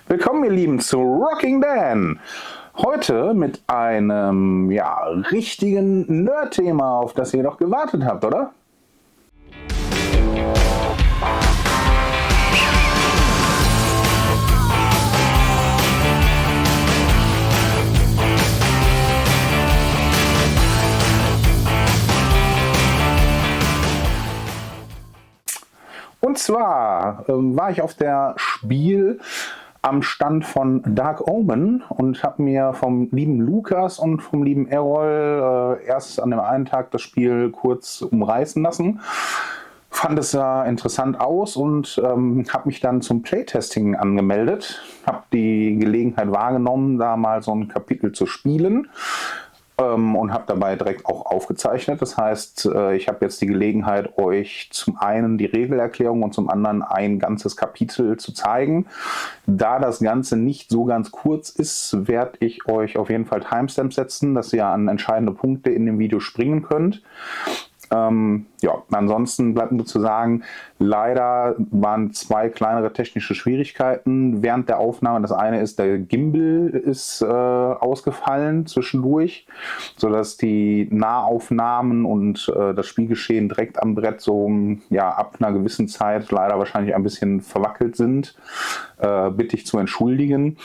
Willkommen, ihr Lieben, zu Rocking Dan. Heute mit einem richtigen Nerd-Thema, auf das ihr doch gewartet habt, oder? Und zwar war ich auf der Spiel am Stand von Dark Omen und habe mir vom lieben Lukas und vom lieben Errol erst an dem einen Tag das Spiel kurz umreißen lassen. Fand es ja interessant aus und habe mich dann zum Playtesting angemeldet. Habe die Gelegenheit wahrgenommen, da mal so ein Kapitel zu spielen. Und habe dabei direkt auch aufgezeichnet. Das heißt, ich habe jetzt die Gelegenheit, euch zum einen die Regelerklärung und zum anderen ein ganzes Kapitel zu zeigen. Da das Ganze nicht so ganz kurz ist, werde ich euch auf jeden Fall Timestamps setzen, dass ihr an entscheidende Punkte in dem Video springen könnt. Ansonsten bleibt nur zu sagen, leider waren zwei kleinere technische Schwierigkeiten während der Aufnahme. Das eine ist, der Gimbal ist ausgefallen zwischendurch, sodass die Nahaufnahmen und das Spielgeschehen direkt am Brett so ab einer gewissen Zeit leider wahrscheinlich ein bisschen verwackelt sind. Bitte ich zu entschuldigen.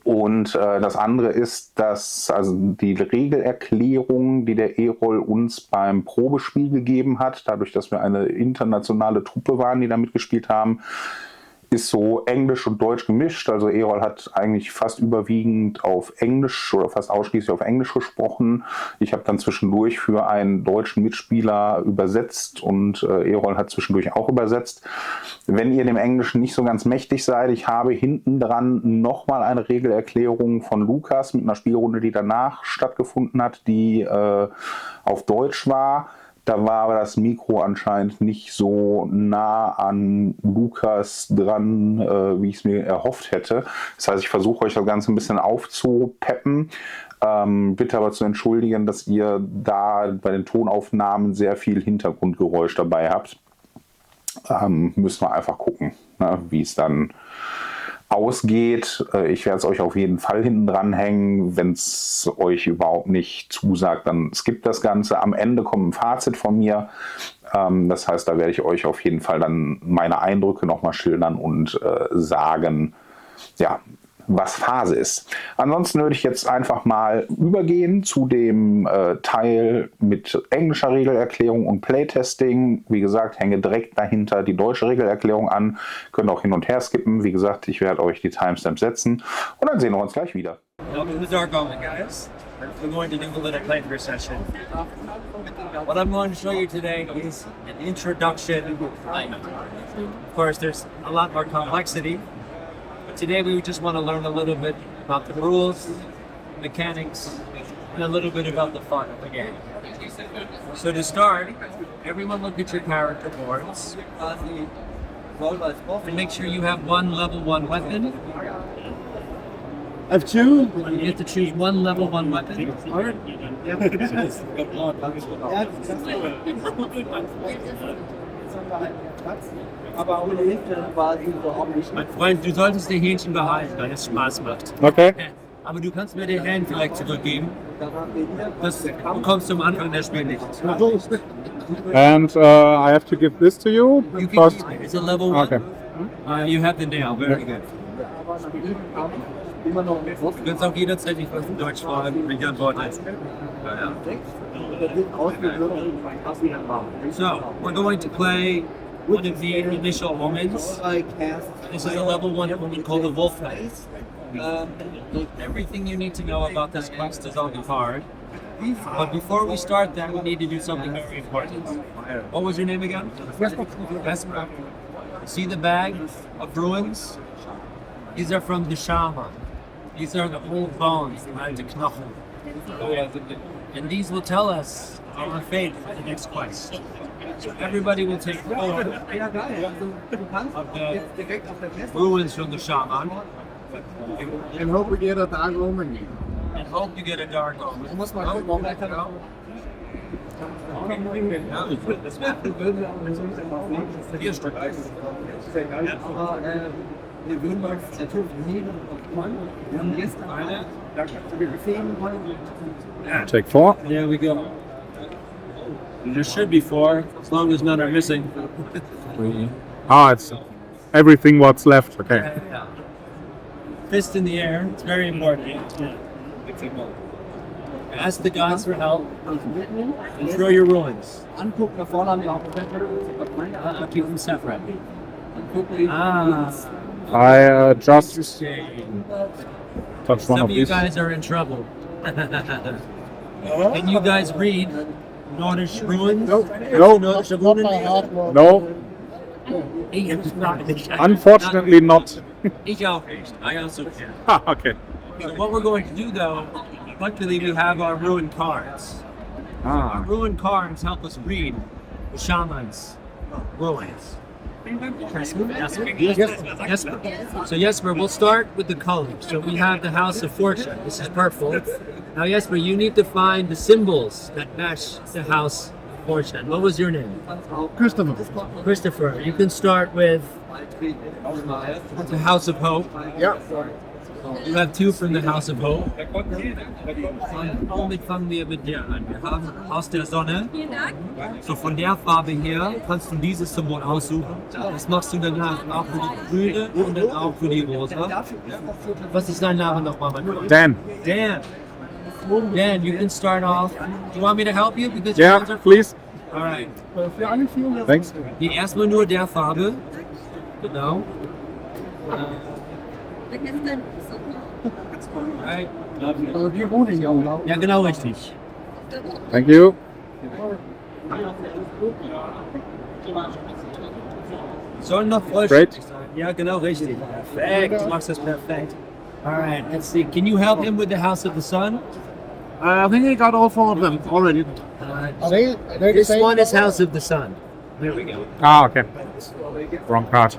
Und das andere ist, dass die Regelerklärung, die der Errol uns beim Probespiel gegeben hat, dadurch, dass wir eine internationale Truppe waren, die da mitgespielt haben, ist so Englisch und Deutsch gemischt. Also Errol hat eigentlich fast überwiegend auf Englisch oder fast ausschließlich auf Englisch gesprochen. Ich habe dann zwischendurch für einen deutschen Mitspieler übersetzt und Errol hat zwischendurch auch übersetzt. Wenn ihr dem Englischen nicht so ganz mächtig seid, ich habe hinten dran nochmal eine Regelerklärung von Lukas mit einer Spielrunde, die danach stattgefunden hat, die auf Deutsch war. Da war aber das Mikro anscheinend nicht so nah an Lukas dran, wie ich es mir erhofft hätte. Das heißt, ich versuche euch das Ganze ein bisschen aufzupeppen. Bitte aber zu entschuldigen, dass ihr da bei den Tonaufnahmen sehr viel Hintergrundgeräusch dabei habt. Müssen wir einfach gucken, wie es dann ausgeht. Ich werde es euch auf jeden Fall hinten dran hängen. Wenn es euch überhaupt nicht zusagt, dann skippt das Ganze. Am Ende kommt ein Fazit von mir. Das heißt, da werde ich euch auf jeden Fall dann meine Eindrücke nochmal schildern und sagen, was Phase ist. Ansonsten würde ich jetzt einfach mal übergehen zu dem Teil mit englischer Regelerklärung und Playtesting. Wie gesagt, hänge direkt dahinter die deutsche Regelerklärung an. Könnt auch hin und her skippen. Wie gesagt, ich werde euch die Timestamps setzen und dann sehen wir uns gleich wieder. Welcome to Dark Omen, guys. We're going to do a little playthrough session. What I'm going to show you today is an introduction. Of course, there's a lot more complexity. Today we just want to learn a little bit about the rules, mechanics, and a little bit about the fun of the game. So to start, everyone look at your character boards and make sure you have one level 1 weapon. I have two. You have to choose one level 1 weapon. Mein Freund, du solltest die Hähnchen behalten, weil es Spaß macht. Okay. Aber du kannst mir die Hähn vielleicht zurückgeben. Das bekommst du am Anfang des Spiels nicht. And I have to give this to you? You can keep it. It's a level 1. Okay. You have the nail. Very good. Du kannst auch jederzeit nicht was in Deutsch fragen, wenn ich antworte. So, we're going to play one of the initial omens. This is a level 1 omen called the Wolf Knight. Everything you need to know about this quest is on the card. But before we start that, we need to do something very important. What was your name again? Vesper. See the bag of ruins? These are from the shaman. These are the old bones, the knochen. And these will tell us our fate for the next quest. So everybody will take 4 of the ruins from the shaman. And hope we get a Dark Omen. And hope you get a Dark Omen. Take 4. There we go. There should be 4, as long as none are missing. It's everything what's left. Okay. Fist in the air, it's very important. Ask the gods for help and throw your ruins. Keep them separate. I just Interesting. touched one Some of of you these. guys are in trouble. Can you guys read Nordisch ruins? No. Nordische Runen? No, unfortunately not. Ich auch nicht. I also can't. Okay. So what we're going to do though, luckily we have our ruin cards. Our ruin cards help us read the shaman's ruins. Jesper. So Jesper, we'll start with the colors. So we have the House of Fortune. This is purple. Now Jesper, you need to find the symbols that match the House of Fortune. What was your name? Christopher. You can start with the House of Hope. Yeah. You have 2 from the House of Hope. Womit fangen wir mit dir an? Wir haben Haus der Sonne. So von der Farbe her kannst du dieses Symbol aussuchen. Das machst du danach auch für die grüne und dann auch für die rosa. Was ist dein Name nochmal, mein Freund? Dan. Dan. Dan, you can start off. Do you want me to help you? Because Yeah, your hands are please. All right. Thanks. Die erstmal nur der Farbe. Genau. Right. Ja, genau richtig. Thank you. Soll noch Great. vollständig sein. Ja, genau richtig. Perfekt. Du machst das perfekt. Alright, let's see. Can you help him with the House of the Sun? I think I got all 4 of them already. This one is House of the Sun. There we go. Okay. Wrong card.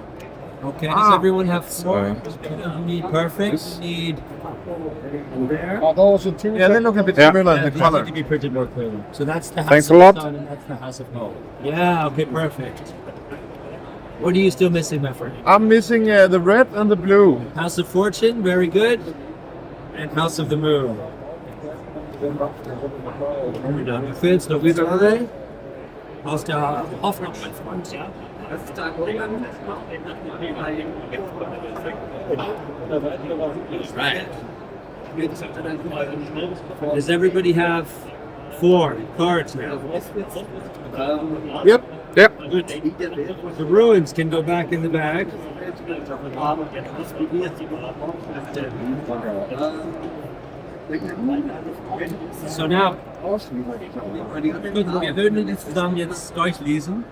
Okay, does everyone have 4? You need perfect. You need there. Yeah, they look a bit Yeah. similar in the These color. need to be printed more clearly. So that's the House Thanks of a lot. the Sun and that's the House of Hope. Yeah, okay, perfect. What are you still missing, my friend? I'm missing the red and the blue. House of Fortune, very good. And House of the Moon. Du fehlst noch wieder, oder? Aus der Hoffnung, mein Freund. Right. Does everybody have 4 cards now? Yep. Yep. The ruins can go back in the bag. So now, wir würden das zusammen jetzt durchlesen.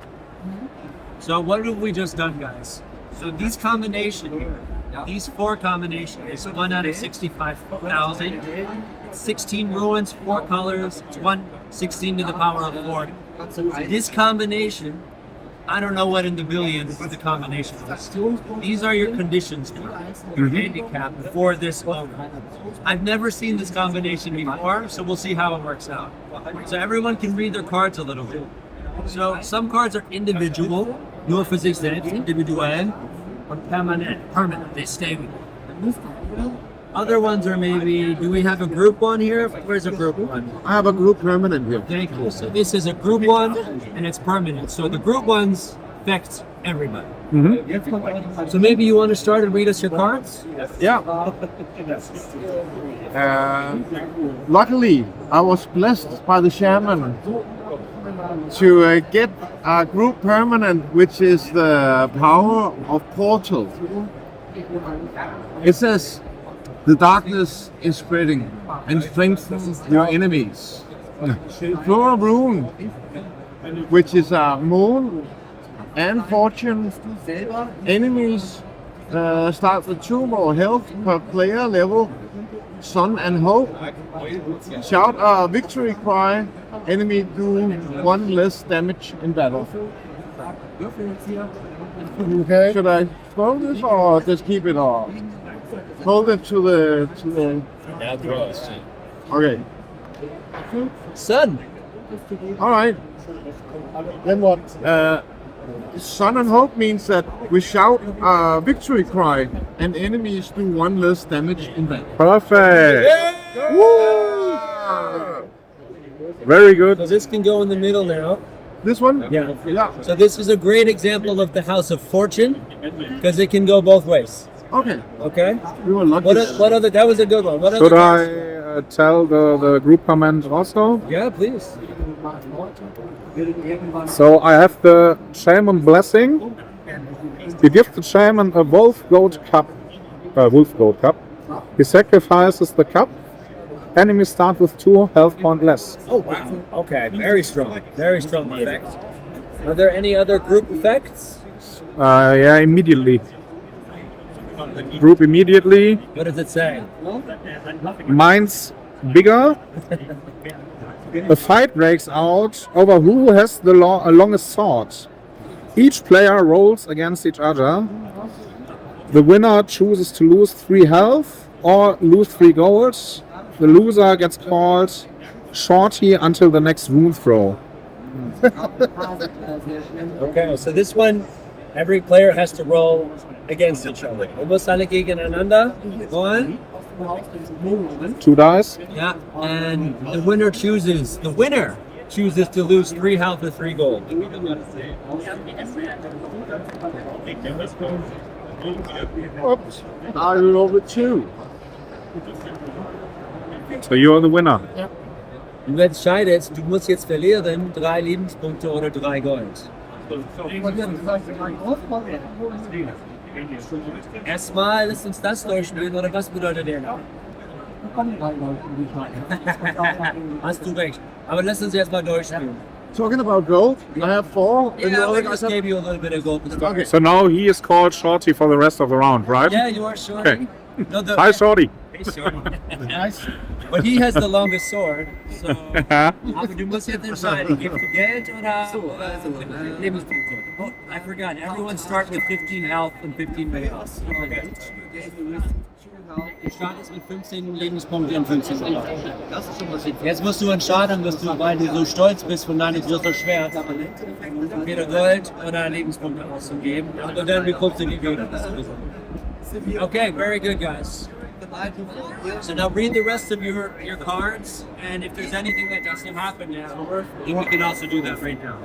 So what have we just done, guys? So these combination here, these 4 combination is 1 out of 65,000. 16 ruins, 4 colors, it's 1/16 to the power of 4. This combination, I don't know what in the billions the combination is. These are your conditions for your handicap before this over. I've never seen this combination before, so we'll see how it works out. So everyone can read their cards a little bit. So some cards are individual, nur für sich selbst, individuell, und permanent, they stay with you. Other ones are maybe, do we have a group one here? Where's a group one? I have a group permanent here. Thank you. So this is a group one, and it's permanent. So the group ones affect everybody. So maybe you want to start and read us your cards? Yeah. Luckily, I was blessed by the shaman to get a group permanent, which is the power of portal. It says, the darkness is spreading and strengthens your enemies. Throw a rune, which is a moon and fortune. Enemies start with 2 more health per player level. Sun and hope. Shout a victory cry. Enemy do 1 less damage in battle. Okay. Should I throw this or just keep it off? Hold it to the. Okay. Sun. All right. Then what? Sun and Hope means that we shout a victory cry and enemies do one less damage in that. Perfect. Woo! Very good. So this can go in the middle now. This one? Yeah. Yeah. So this is a great example of the House of Fortune because it can go both ways. Okay. Okay. We were lucky. What other? That was a good one. What Should other? I tell the group comment also? Yeah, please. So I have the shaman blessing. He gives the shaman a wolf goat cup. He sacrifices the cup. Enemies start with 2 health point less. Oh wow. Okay. Very strong. Very strong effect. Are there any other group effects? Yeah, immediately. Group immediately. What does it say? Mine's bigger. A fight breaks out over who has the longest sword. Each player rolls against each other. The winner chooses to lose 3 health or lose 3 gold. The loser gets called Shorty until the next rune throw. Okay, so this one, every player has to roll against each other. Wir müssen alle gegeneinander rollen. 2 dice. Yeah, and the winner chooses to lose 3 health or 3 gold. Oops. I roll with 2. So you're the winner. Du entscheidest, du musst jetzt verlieren 3 Lebenspunkte oder 3 Gold. Erstmal, lass uns das durchspielen, oder was bedeutet der? Hast du recht. Aber lass uns erstmal durchspielen. Talking about gold, I have 4. And the Yeah, other I guys just have... gave you a little bit of gold to start. Okay. So now he is called Shorty for the rest of the round, right? Yeah, you are Shorty. Okay. No, Hi, Shorty. Hey, Shorty. Nice. But he has the longest sword, so... Aber du musst jetzt entscheiden, gibst du Geld oder Lebenspunkte? Oh, I forgot. Everyone start with 15 health and 15 health. Okay. Du startest mit 15 Lebenspunkten und 15 Health. Jetzt musst du entscheiden, weil du so stolz bist von deinem Schwert, entweder Gold oder Lebenspunkte auszugeben. Und dann bekommst du die Gold. Okay, very good, guys. So now read the rest of your cards, and if there's anything that doesn't happen now, then we can also do that right now.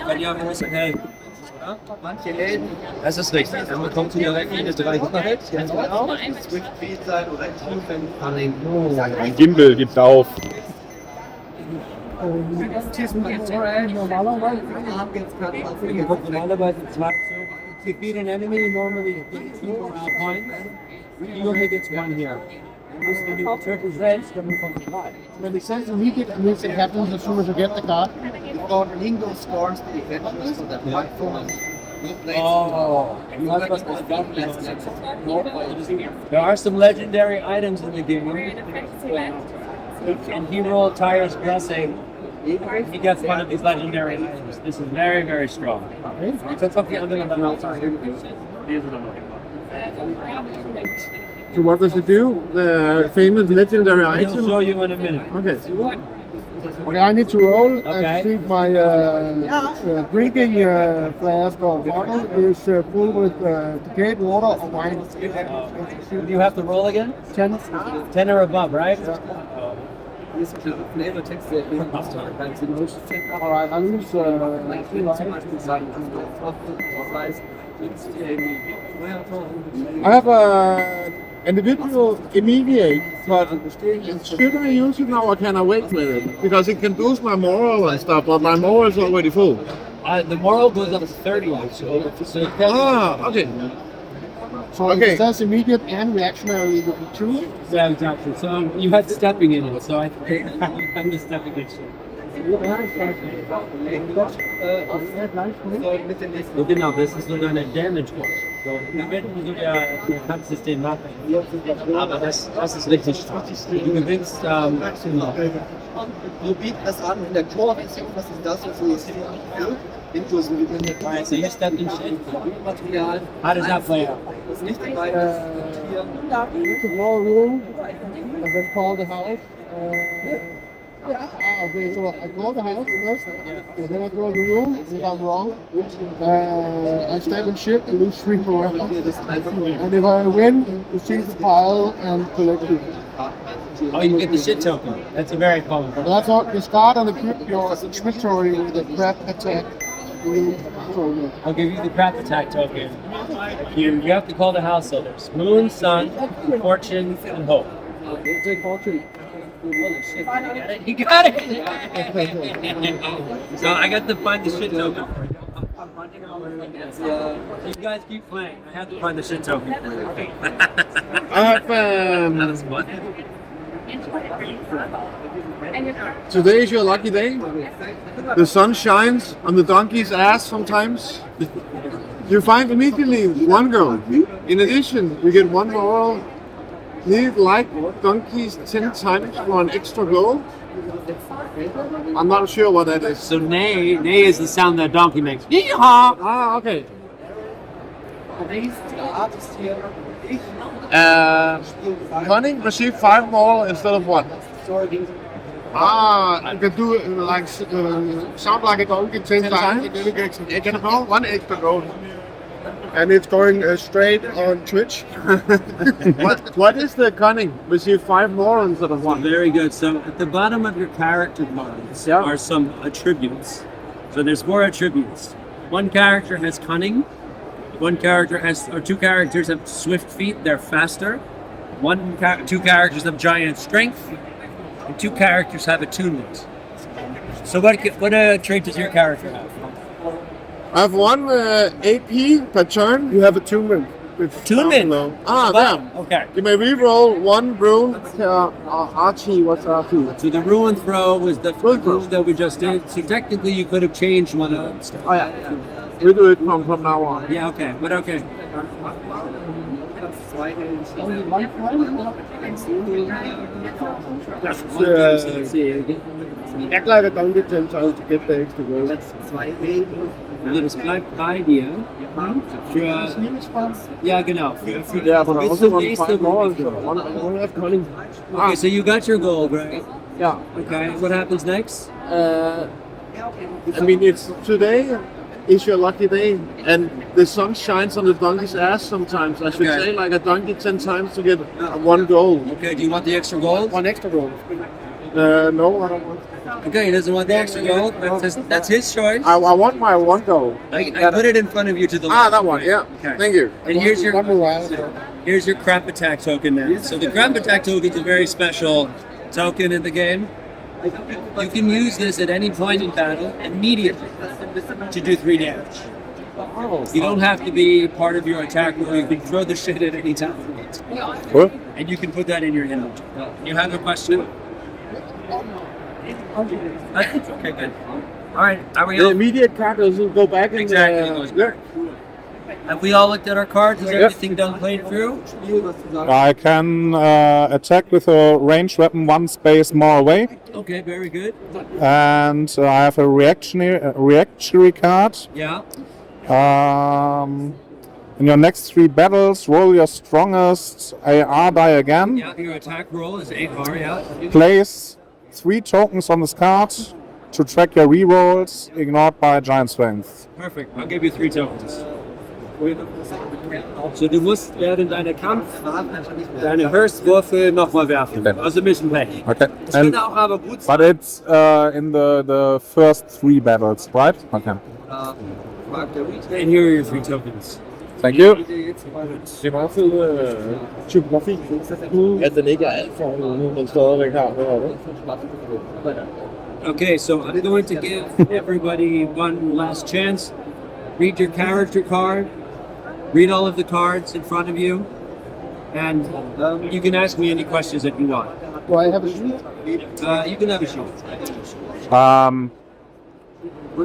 Kann ja ein bisschen helfen. Manche Helden, Das ist richtig. Dann bekommst du direkt eine 3 Hit. ganz genau, Swift Speed sein oder Tiefen an den Ein Gimbal gibt auf. Normalerweise 2. To defeat an enemy, normally you get 2 points. You only get 1 here. When it says immediate, it means it happens as soon as you get the card. God Lingo scores the adventures so that my phone Oh, there are some legendary items in the game. And he rolled Tyre's Blessing. He gets one of these legendary items. This is very, very strong. So So what does it do? The famous legendary I'll item? show you in a minute. Okay. Okay, I need to roll Okay. and see if my drinking flask or bottle is full with decayed water or wine. You have to roll again? 10. 10 or above, right? Alright, I lose I have a individual immediate, but Should I use it now or can I wait with it? Because it can boost my moral and stuff, but my moral is already full. The moral goes up to 30 actually. So Ah, okay. so Okay. it says immediate and reactionary will be 2. yeah, exactly. So you had stepping in it, so I think I'm just stepping in. So genau, das ist so deine Damage Box. So, du kannst es den machen. Aber das ist richtig stark. Du gewinnst, Du bietest das an in der Core-Version, was ist das, was du jetzt inklusive mit alright, so you step in shit. Material. How does that play out? Das ist nicht dabei, das hier. To roll a room and then call the house. Okay, so I call the house first, and then I draw the room. If I'm wrong, I stay with shit and lose 3 forever. And if I win, you see the pile and collect it. Oh, you get the shit token. That's a very common. And that's all. You start on the equip your inventory with a crap attack. I'll give you the crap attack token. You have to call the house. So there's moon, sun, fortune, and hope. Take fortune. Holy shit! You got it. So I got to find the shit token. You guys keep playing. I have to find the shit token. I have, That's fun. today is your lucky day. The sun shines on the donkey's ass sometimes. You find immediately 1 gold. In addition, you get 1 moral. Need like donkeys 10 times for an extra gold. I'm not sure what that is. So neigh is the sound that a donkey makes. Yeehaw! Ah, okay. Cunning receive 5 moral instead of 1. Ah, you can do it like sound like a donkey 10 times. And then you get extra gold, 1 extra gold. And it's going straight on Twitch. What is the cunning? Receive 5 moral instead of 1. Very good. So at the bottom of your character cards are some attributes. So there's 4 attributes. 1 character has cunning. 2 characters have swift feet. They're faster. 2 characters have giant strength, and 2 characters have attunement. So what trait does your character have? I have 1 AP per turn. You have attunement. Attunement. Ah, damn. Okay. You may re-roll 1 rune per Archie. What's Archie? So the ruin throw was the first move that we just did. So technically you could have changed one of them. Oh yeah. We do it from now on. Yeah, okay. But okay. Let's see. Act like a donkey 10 times to get the extra gold. Das bleibt bei dir. Für, ja, genau. Yeah, but I Bis also zum want nächsten 5 more. Mal. Okay, so you got your goal, right? Yeah. Okay, what happens next? I mean, it's today is your lucky day, and the sun shines on the donkey's ass sometimes. I should Okay. say, like a donkey 10 times to get 1 gold. Okay, do you want the extra gold? 1 extra gold. No, I don't want. Okay, he doesn't want the extra gold. That's his choice. I want my 1 gold. I put it in front of you to the Ah, left. that one. Yeah. Okay. Thank you. And here's your One morale. Here's your crap attack token now. So the crap attack token is a very special token in the game. You can use this at any point in battle immediately to do 3 damage. You don't have to be part of your attack roll. You can throw the shit at any time. Cool. And you can put that in your inventory. You have a question? Okay, good. All right, are we The all, immediate card doesn't go back in Exactly. the. have we all looked at our cards? Is everything done played through? I can attack with a ranged weapon 1 space more away, Okay, very good. and I have a reactionary card. Yeah. In your next 3 battles, roll your strongest AR die again. Yeah, your attack roll is 8R, yeah. Place 3 tokens on this card to track your rerolls, ignored by giant strength. Perfect. I'll give you 3 tokens. So du musst während deiner Kampf deine Höchstwürfel nochmal werfen. Okay. Also ein bisschen Pech. Okay. Das könnte auch aber gut sein. But it's in the first 3 battles, right? Okay. And here are your 3 tokens. Thank you. Det er meget fed typografi, at den ikke er alt for nogen, men stadigvæk har det. Okay, so I'm going to give everybody one last chance. Read your character card. Read all of the cards in front of you. And you can ask me any questions that you want. Do I have a sheet? You can have a shoot.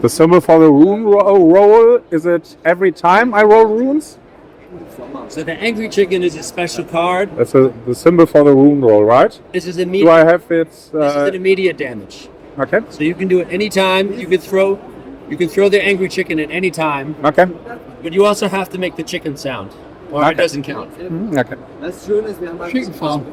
The symbol for the rune roll, is it every time I roll runes? So the Angry Chicken is a special card. That's the symbol for the rune roll, right? This is Do immediate. I have it? This is an immediate damage. Okay. So you can do it anytime. You can throw the Angry Chicken at any time. Okay. But you also have to make the chicken sound. or it doesn't count. Okay. Das Schöne ist, wir haben halt Chicken farm.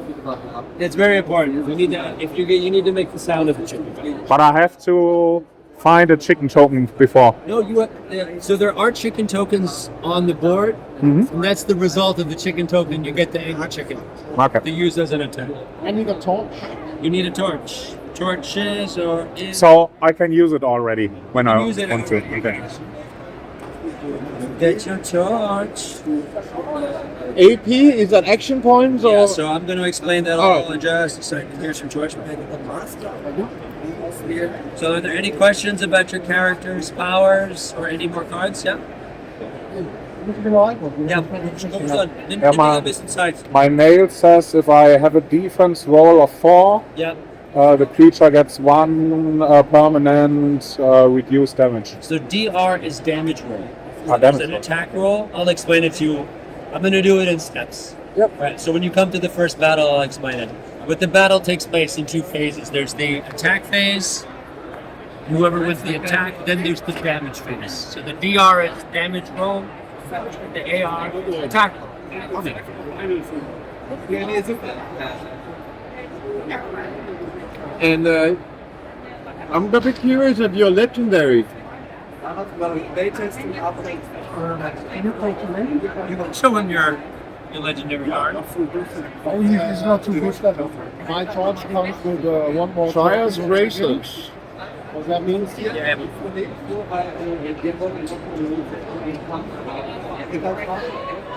It's very important. You need to, if you need to make the sound of the chicken. But I have to find a chicken token before. No, so there are chicken tokens on the board, and that's the result of the chicken token. You get the angry chicken Okay. to use as an attack. I need a torch. You need a torch. Torches or So I can use it already when I use it want to. already. Okay. Get your torch. AP, is that action points or? Yeah, so I'm going to explain that all in just a second. Here's your torch. So are there any questions about your character's powers or any more cards? Yeah? Yeah, My nail says if I have a defense roll of 4, yeah. the creature gets 1 permanent reduced damage. So DR is damage roll. Damage It's an roll. attack roll. I'll explain it to you. I'm going to do it in steps. Yep. Right. So when you come to the first battle, I'll explain it. But the battle takes place in 2 phases. There's the attack phase. Whoever wins the attack, then there's the damage phase. So the DR is damage roll. The AR attack roll. And I'm a bit curious of your legendary. Show him your legendary card. Oh, it's not too good. My torch comes with one more. Trials torch. Racers. What that means? Yeah.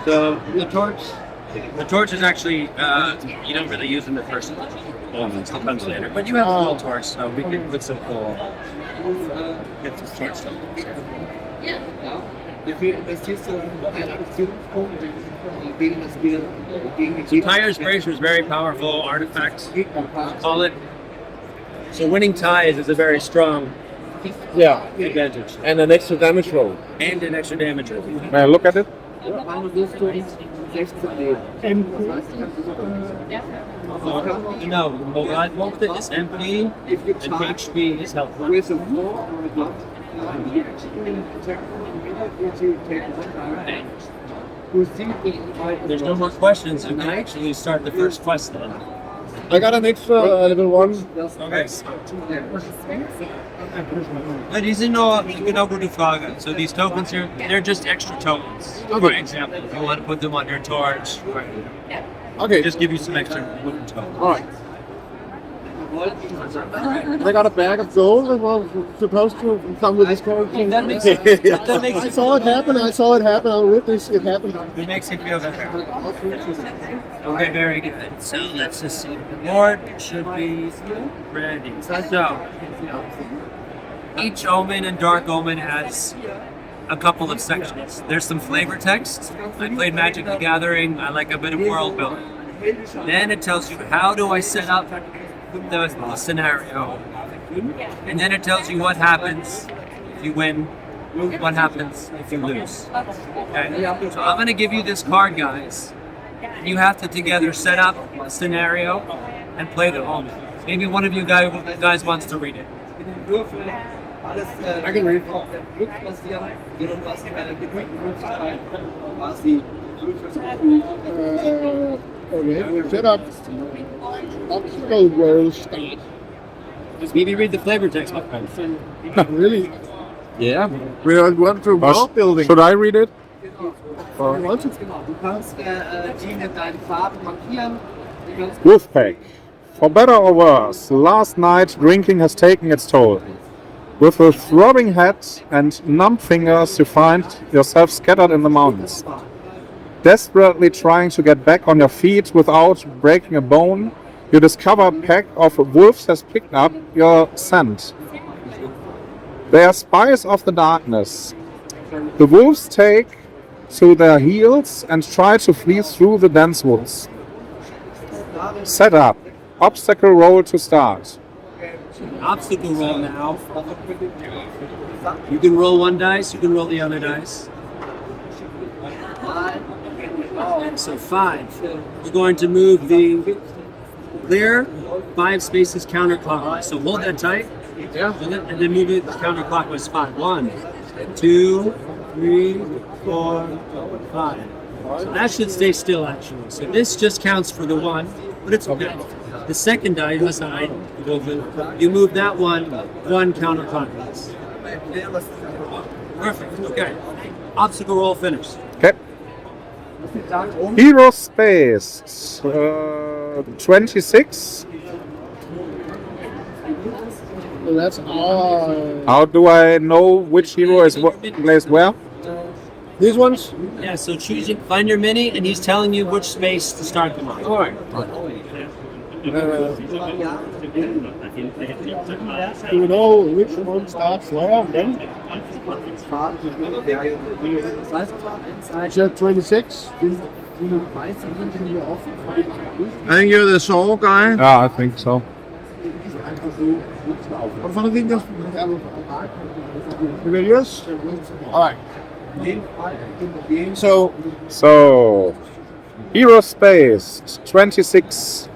So the torch is actually you don't really use in the first one. It comes later, but you have a full torch, so we can put some cool. Get this torch done. So Tire's Bracer is very powerful artifact. Call it. So winning ties is a very strong advantage And an extra damage roll. and an extra damage roll. May I look at it? No, Moralpunkte is MP and HP is helpful. There's no more questions. You can actually start the first quest then. I got an extra level 1. Okay. Ja, die sind nur genau gute Frage. So these tokens here, they're just extra tokens. For example, if you want to put them on your torch, Okay. just give you some extra wooden tokens. Alright. I got a bag of gold that was supposed to come with this character. That makes it, that makes I it, saw it happen. I saw it happen. I witnessed it happen. it makes it feel better. Okay, very good. So let's just see. The board should be ready. So each Omen and Dark Omen has a couple of sections. There's some flavor text. I played Magic the Gathering. I like a bit of world building. Then it tells you how do I set up the scenario. And then it tells you what happens if you win, what happens if you lose. Okay? So I'm going to give you this card, guys. You have to together set up a scenario and play the Omen. Maybe one of you guys wants to read it. I can read. Okay, set up. Obstacle roll start. Maybe read the flavor text, my friend. Really? Yeah. We are going through world building. Should I read it? Du kannst die mit deinen Farben markieren. Wolfpack. For better or worse, last night drinking has taken its toll. With a throbbing head and numb fingers, you find yourself scattered in the mountains. Desperately trying to get back on your feet without breaking a bone, you discover a pack of wolves has picked up your scent. They are spies of the darkness. The wolves take to their heels and try to flee through the dense woods. Set up. Obstacle roll to start. Obstacle roll now. You can roll one dice, you can roll the other dice. So 5. You're going to move the clear 5 spaces counterclockwise. So hold that tight. Yeah. And then move it counterclockwise 5. 1, 2, 3, 4, 5. So that should stay still, actually. So this just counts for the one, but it's okay. The second die, you move that one counterclockwise. Perfect. Okay. Obstacle roll finished. Okay. Hero space 26. So that's all. How do I know which hero is placed where? These ones? Yeah, so find your mini, and he's telling you which space to start them on. All right. Do you know which one starts where? Then? Jet 26. I think you're the soul guy. Yeah, I think so. What fun thing does yours? All right. So, hero space 26.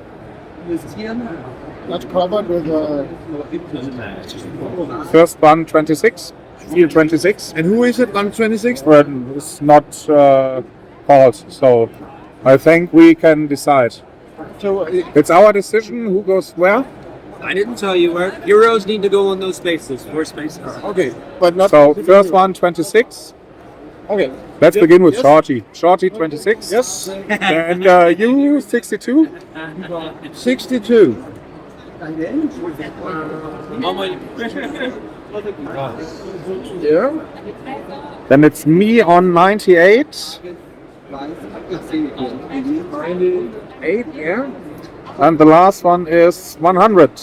That's covered with First one 26. Field 26. And who is it? 126? But it's not called, so I think we can decide. So It's our decision who goes where. I didn't tell you where. Heroes need to go on those spaces. 4 spaces. okay, but not. So first one 26. Okay. Let's begin with Shorty. Shorty 26. Yes. And you 62. 62. Yeah. Then it's me on 98. 98. Yeah. And the last one is 100.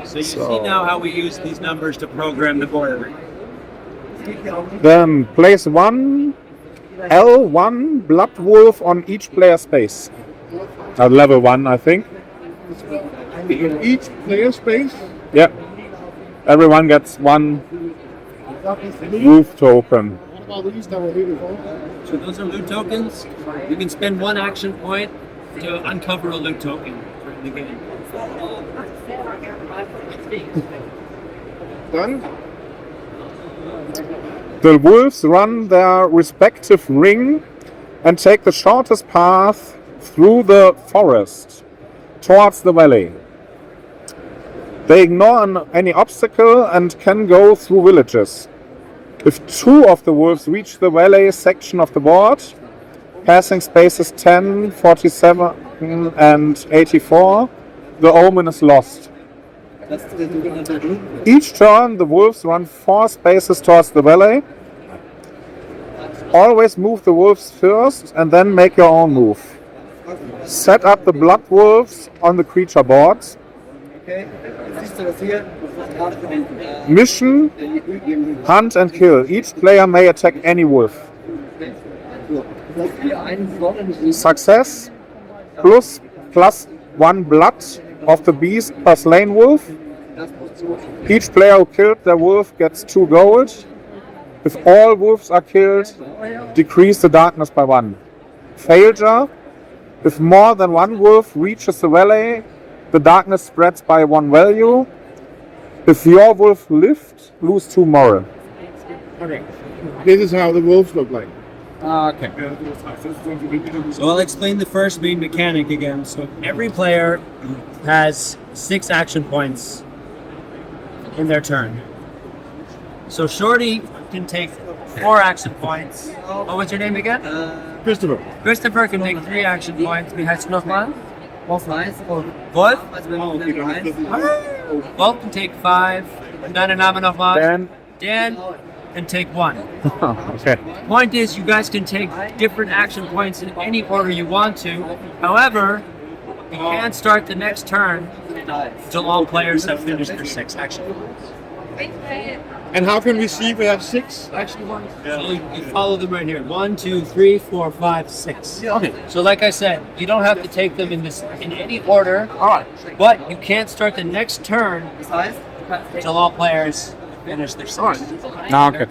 So you see now how we use these numbers to program the board. Then place one L1 Blood Wolf on each player space. At level 1, I think. In each player space. Yeah. Everyone gets one wolf token. what about these that were here before? So those are loot tokens. You can spend 1 action point to uncover a loot token in the game. Done. The wolves run their respective ring and take the shortest path through the forest towards the valley. They ignore any obstacle and can go through villages. If 2 of the wolves reach the valley section of the board, passing spaces 10, 47 and 84, the omen is lost. Each turn the wolves run 4 spaces towards the valley. Always move the wolves first and then make your own move. Set up the blood wolves on the creature boards. Mission: hunt and kill. Each player may attack any wolf. Success: plus 1 blood of the beast per slain wolf. Each player who killed their wolf gets 2 gold. If all wolves are killed, decrease the darkness by 1. Failure: if more than 1 wolf reaches the valley, the darkness spreads by 1 value. If your wolf lived, lose 2 moral. Okay. This is how the wolves look like. Okay. So I'll explain the first main mechanic again. So every player has 6 action points in their turn. So Shorty can take 4 action points. Oh, what's your name again? Christopher. Christopher can take 3 action points. Wie heißt du nochmal? Wolf? Wolf can take 5. Und deine Name nochmal? Dan. Dan can take 1. Okay. Point is, you guys can take different action points in any order you want to. However, you can't start the next turn until all players have finished their 6 action points. And how can we see we have 6 action points? So you follow them right here. 1, 2, 3, 4, 5, 6. Okay. So like I said, you don't have to take them in any order. Alright. But you can't start the next turn until all players finish their 6. Okay.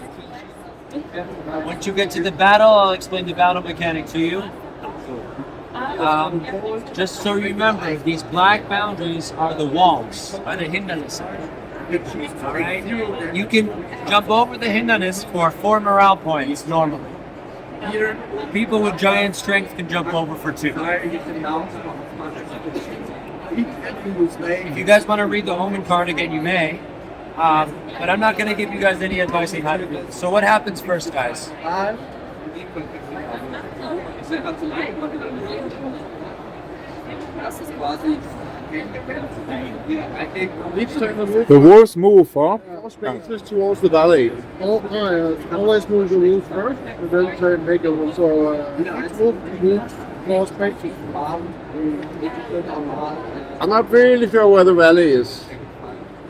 Once you get to the battle, I'll explain the battle mechanic to you. Just so you remember, these black boundaries are the walls, are the Hinterhältige. Alright? You can jump over the hindernis for 4 morale points normally. People with giant strength can jump over for 2. If you guys want to read the Omen card again, you may. But I'm not going to give you guys any advice on how to do it. So what happens first, guys? The wolves move, huh? Spaces towards the valley. Always move the wolf first, and then try and make a wolf. So move more spaces. I'm not really sure where the valley is.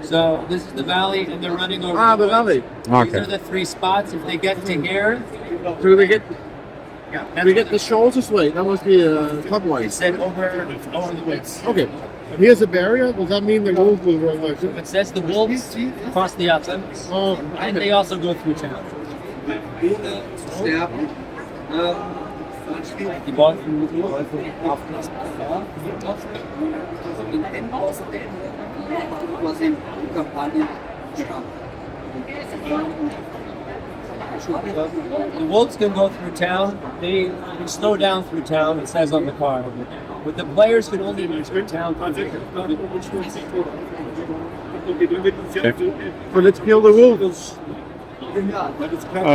So this is the valley, and they're running over. The valley. These are the 3 spots. If they get to here, Do we get yeah, we get the shortest way? That must be top way. It said over the woods. Okay. Here's a barrier. Does that mean the wolf will run like this? It says the wolves cross the outside, and they also go through town. Die Wolken auf das The wolves can go through town. They slow down through town. It says on the card. But the players can only move through town. So let's kill the wolves.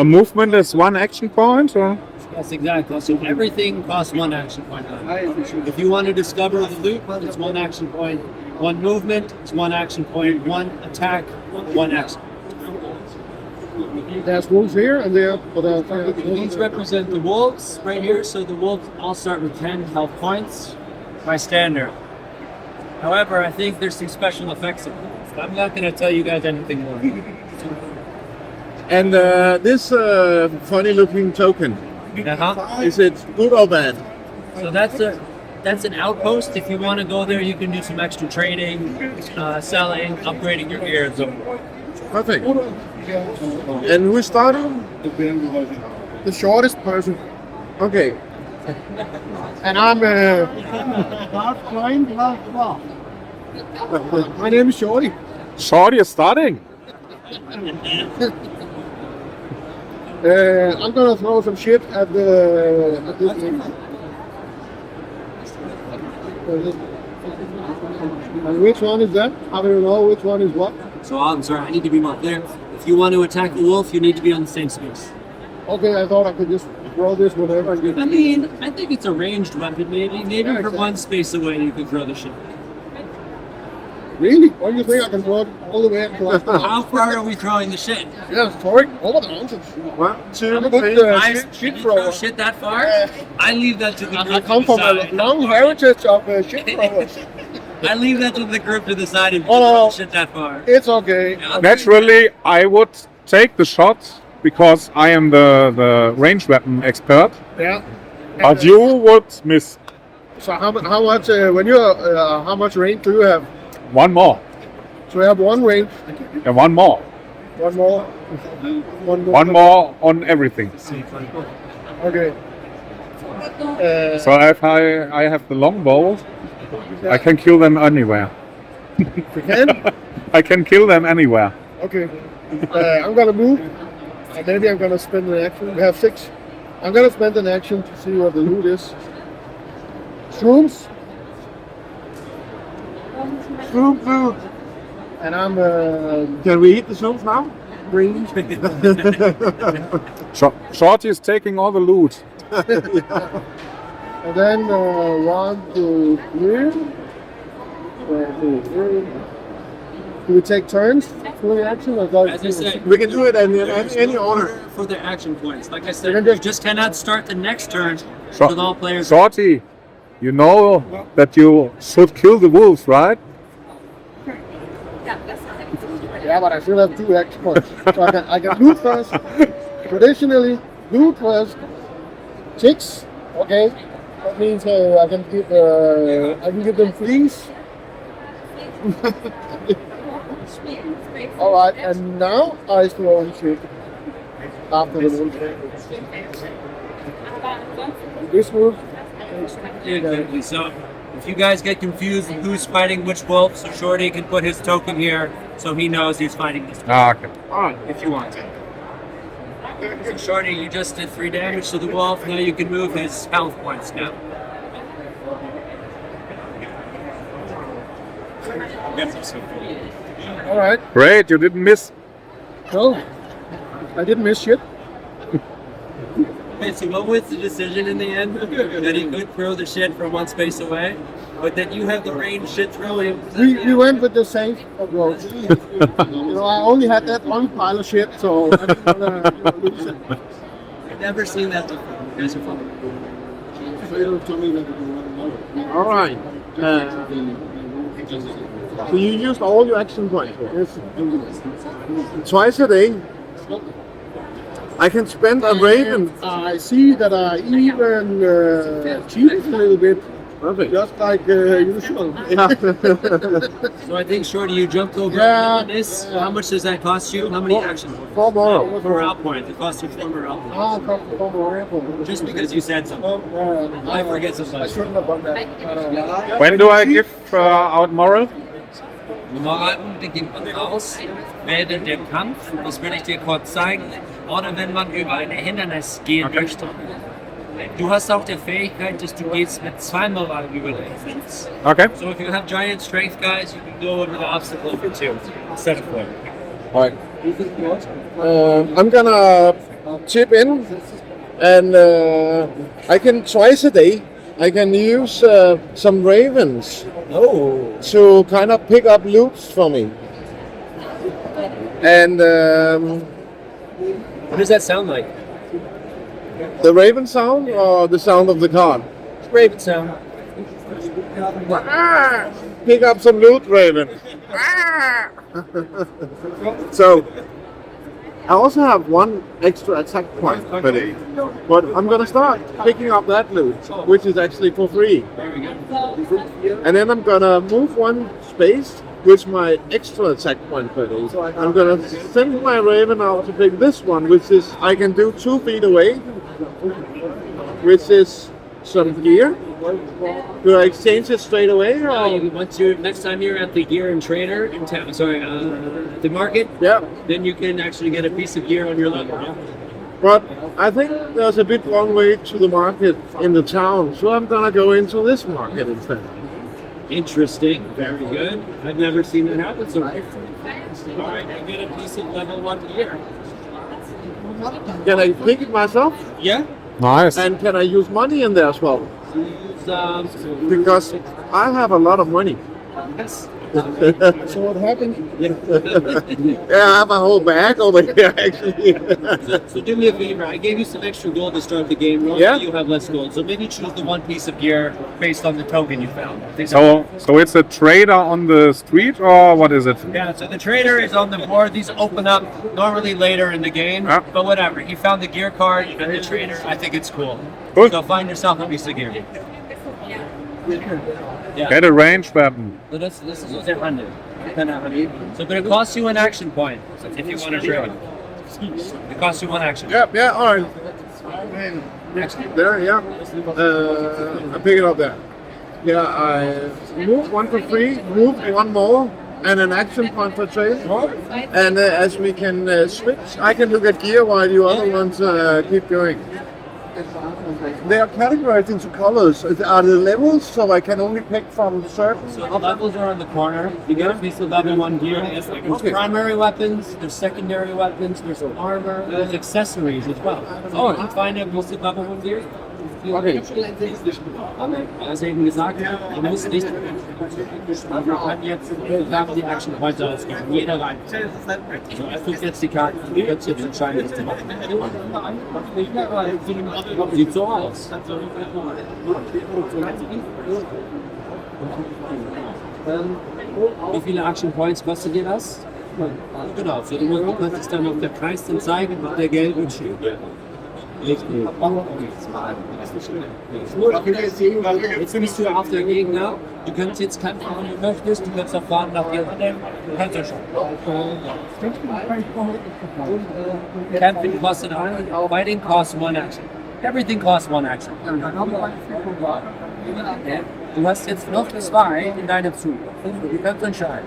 Movement is 1 action point, or? Yes, exactly. So everything costs 1 action point. If you want to discover the loot, it's 1 action point. 1 movement, it's 1 action point. 1 attack, 1 action. There's wolves here, and there. These represent the wolves right here. So the wolves all start with 10 health points by standard. However, I think there's some special effects. I'm not going to tell you guys anything more. And this funny-looking token, is it good or bad? So that's an outpost. If you want to go there, you can do some extra trading, selling, upgrading your gear, and so forth. Perfect. And who started? The shortest person. Okay. And I'm my name is Shorty. Shorty is starting. I'm gonna throw some shit at this thing. And which one is that? I don't know which one is what. So I'm sorry, I need to be more clear. If you want to attack the wolf, you need to be on the same space. Okay, I thought I could just throw this whenever I get. I mean, I think it's a ranged weapon, maybe. Maybe Yeah, from exactly. 1 space away you can throw the shit. Really? Why do you think I can throw it all the way up to How far are we throwing the shit? Yeah, throw it over the mountains. 1, 2, I'm a good 3. shit You throw thrower. shit that far? I leave that to the group I come to from a decide. long heritage of shit throwers. I leave that to the group to decide if you Oh, no, throw no. shit that far. It's okay. Naturally, I would take the shot because I am the range weapon expert, Yeah. but you would miss. So how much when you how much range do you have? 1 more. So you have 1 range, And 1 more. 1 more, 1 more on everything. Okay. So if I have the longbow, I can kill them anywhere. You can? I can kill them anywhere. Okay. I'm gonna move, and maybe I'm gonna spend an action. We have 6. I'm gonna spend an action to see what the loot is. Shrooms. Food, food. And I'm Can we eat the shrooms now? green. Shorty is taking all the loot. And then 1, 2, 3. 1, 2, 3. Do we take turns for the action? Or As I said, We can do it in any order. for their action points. Like I said, You're you gonna just cannot start the next turn Shor- with all players. Shorty, you know that you should kill the wolves, right? Yeah, but I still have 2 action points. So I can loot first. Traditionally, loot first. Chicks, okay. That means I can give them fleas. All right, and now I throw shit after the wolf. This move. Exactly. So If you guys get confused who's fighting which wolf, so Shorty can put his token here so he knows he's fighting this wolf. Ah, okay. Alright, if you want to. So Shorty, you just did 3 damage to the wolf, now you can move his health points now. All right. Great, you didn't miss. Well, I didn't miss shit. Okay, so what was the decision in the end? That he could throw the shit from one space away, but that you have the range to throw him? We went with the safe approach. I only had that one pile of shit, so I didn't want to lose it. I've never seen that before. You guys are fun. All right. So you used all your action points. Yes. Twice a day, I can spend a raven. I see that I even cheated a little bit, Perfect. just like usual. So I think, Shorty, you jumped over Yeah. on this. How much does that cost you? How many actions? 4 more. 4 out points. It costs you 4 morale points. Ah, come on. Just because you said so. I forget I sometimes. shouldn't have done that. When do I give out moral? Moralen beginnt man raus während dem Kampf. Das will ich dir kurz zeigen. Oder wenn man über ein Hindernis gehen möchte. Du hast auch die Fähigkeit, dass du gehst mit 2 Moral über den Hindernis. Okay. So if you have giant strength guys, you can go over the obstacle for 2 instead of 4. Right. I'm gonna chip in, and I can twice a day. I can use some ravens to kind of pick up loops for me. And What does that sound like? the raven sound or the sound of the card? Raven sound. Pick up some loot, raven. So I also have 1 extra attack point per day, but I'm gonna start picking up that loot, which is actually for free. And then I'm gonna move 1 space, which my extra attack point per day. I'm gonna send my raven out to pick this one, which is I can do 2 feet away, which is some gear. Do I exchange it straight away? Or? Next time you're at the gear and trader in town, the market, Yeah. then you can actually get a piece of gear on your level. Yeah? But I think there's a bit long way to the market in the town, so I'm gonna go into this market instead. Interesting. Very good. I've never seen that happen. So, all right, you get a piece of level 1 gear. Can I pick it myself? Yeah. Nice. And can I use money in there as well? So you use, Because I have a lot of money. yes. So what happened? Yeah, I have a whole bag over here actually. So do me a favor. I gave you some extra gold to start the game. Normally Yeah. you have less gold. So maybe choose the 1 piece of gear based on the token you found. I think So it's a trader on the street or what is it? yeah, so the trader is on the board. These open up normally later in the game, Yeah. but whatever. He found the gear card and the trader. I think it's cool. Cool. So find yourself a piece of gear. Yeah. Get a range weapon. So this is what's in handed. So but it costs you an action point if you want to trade. It costs you 1 action. Yeah, all right. There, yeah. I pick it up there. Yeah, I move 1 for free, move 1 more, and an action point for trade. And as we can switch, I can look at gear while you other ones keep going. They are categorized into colors. Are the levels, so I can only pick from certain? So the levels are on the corner. You get a piece of level 1 gear. There's primary weapons, there's secondary weapons, there's armor, there's accessories as well. Oh, you find a piece of level 1 gear. Okay. Also eben gesagt, du musst nicht, wir können jetzt die Action Points ausgeben, jeder rein. So, er guckt jetzt die Karten, du kannst jetzt entscheiden, was du machst. Sieht so aus. Wie viele Action Points kostet dir das? Genau, so du kannst es dann auf der Preis dann zeigen, mit der gelben steht. Richtig. Jetzt bist du auf der Gegner. Du kannst jetzt kämpfen, wenn du möchtest. Du kannst auch fahren nach dir. Du kannst ja schon. Kämpfen kostet einen. Fighting costs 1 action. Everything costs 1 action. Du hast jetzt noch 2 in deinem Zug. Du kannst entscheiden.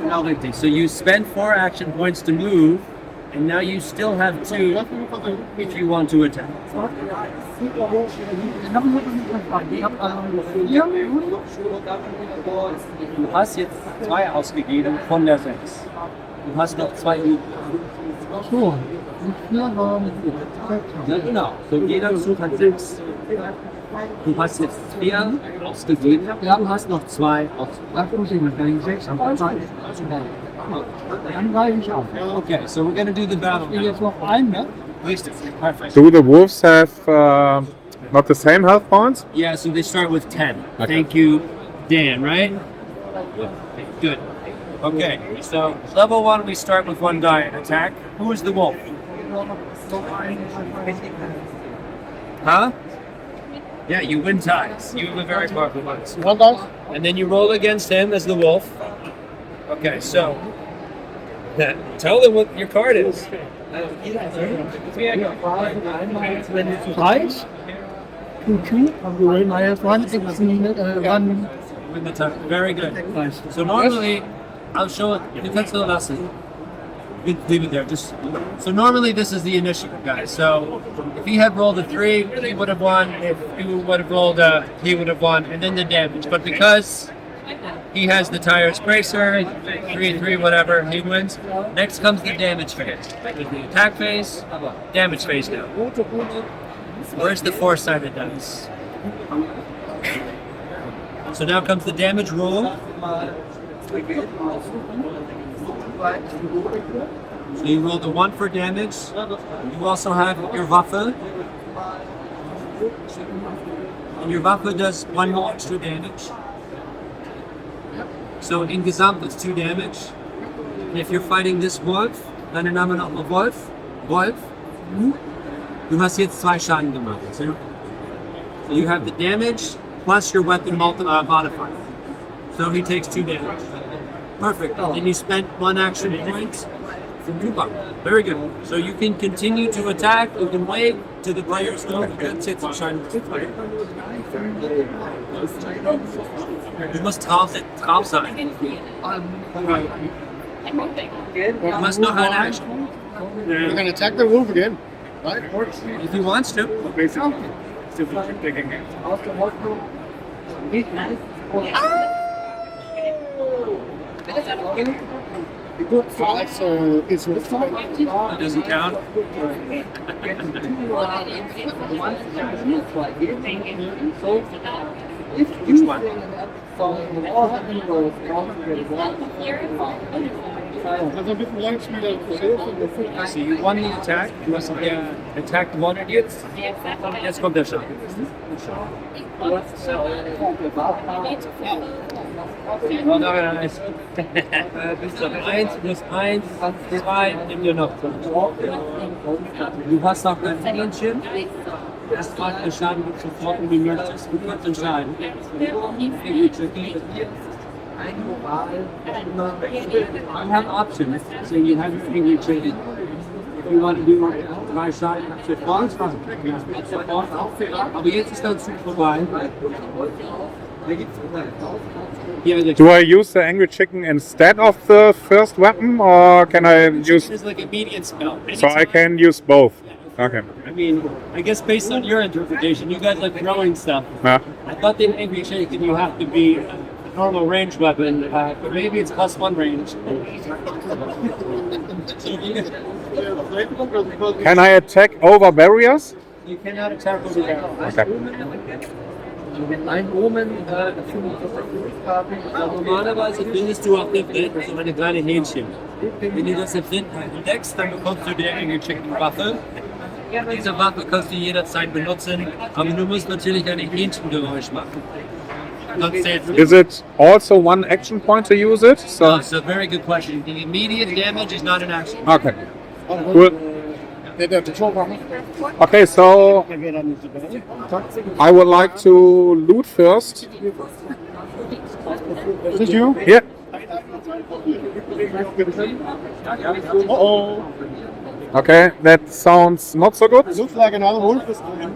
Genau richtig. So you spend 4 action points to move, and now you still have 2 if you want to attack. Du hast jetzt 2 ausgegeben von der 6. Du hast noch 2 übrig. Ja, genau. So jeder Zug hat 6. Du hast jetzt 4 ausgegeben. Du hast noch 2 ausgegeben. Dann reiche ich auf. Okay, so we're gonna do the battle now. Jetzt noch ein, ne? Richtig. Perfect. Do the wolves have not the same health points? Yeah, so they start with 10. Thank you, Dan, right? Good. Okay, so level 1, we start with 1 die and attack. Who is the wolf? Huh? Yeah, you win ties. You have a very powerful one. 1 dice. And then you roll against him as the wolf. Okay, so tell them what your card is. Dice. 2. I'm minus 1. Win the time. Very good. So normally, I'll show it. You can still listen. You can leave it there. So normally this is the initiative, guys. So if he had rolled a 3, he would have won. If you would have rolled a, he would have won, and then the damage. But because he has the tire spracer, 3/3, whatever, he wins. Next comes the damage phase. There's the attack phase, damage phase now. Where's the 4-sided dice? So now comes the damage roll. So you roll the 1 for damage. You also have your Waffe. And your Waffe does 1 more extra damage. So in Gesamt it's 2 damage. And if you're fighting this Wolf, deine Name nochmal Wolf. Wolf. Du hast jetzt 2 Schaden gemacht. So you have the damage plus your weapon modifier. So he takes 2 damage. Perfect. And you spent 1 action point. Very good. So you can continue to attack. You can wait to the players go. That's it. Du musst drauf sein. Du must noch eine Action. We're going to attack the wolf again. Right? If he wants to. Alex, it's with time. That doesn't count. Which one? So you won the attack. Du hast Attack gewonnen jetzt. Jetzt kommt der Schaden. Oh nein. Bis zu 1 plus 1, 2, nimm dir noch 5. Du hast noch ein Hähnchen. Das macht den Schaden sofort, wie du möchtest. Du kannst entscheiden. You have options, so you have your angry trade. If you want to do 3 Schaden, sofort. Aber jetzt ist der Zug vorbei. Do I use the angry chicken instead of the first weapon, or can I use? It's like immediate spell. So I can use both. Okay. I mean, I guess based on your interpretation, you guys like throwing stuff. Yeah. I thought the angry chicken you have to be a normal range weapon, but maybe it's +1 range. Can I attack over barriers? You cannot attack with the barrel. Okay. Ein Omen, normalerweise findest du auf dem Bild so eine kleine Hähnchen. Wenn du das entdeckst, dann bekommst du die Angry Chicken Waffe. Diese Waffe kannst du jederzeit benutzen, aber du musst natürlich ein Hähnchengeräusch machen. Is it also 1 action point to use it? So. That's a very good question. The immediate damage is not an action. Okay. Cool. Okay, so I would like to loot first. Is this you? Yeah. Uh-oh. Okay, that sounds not so good. It looks like another wolf is coming.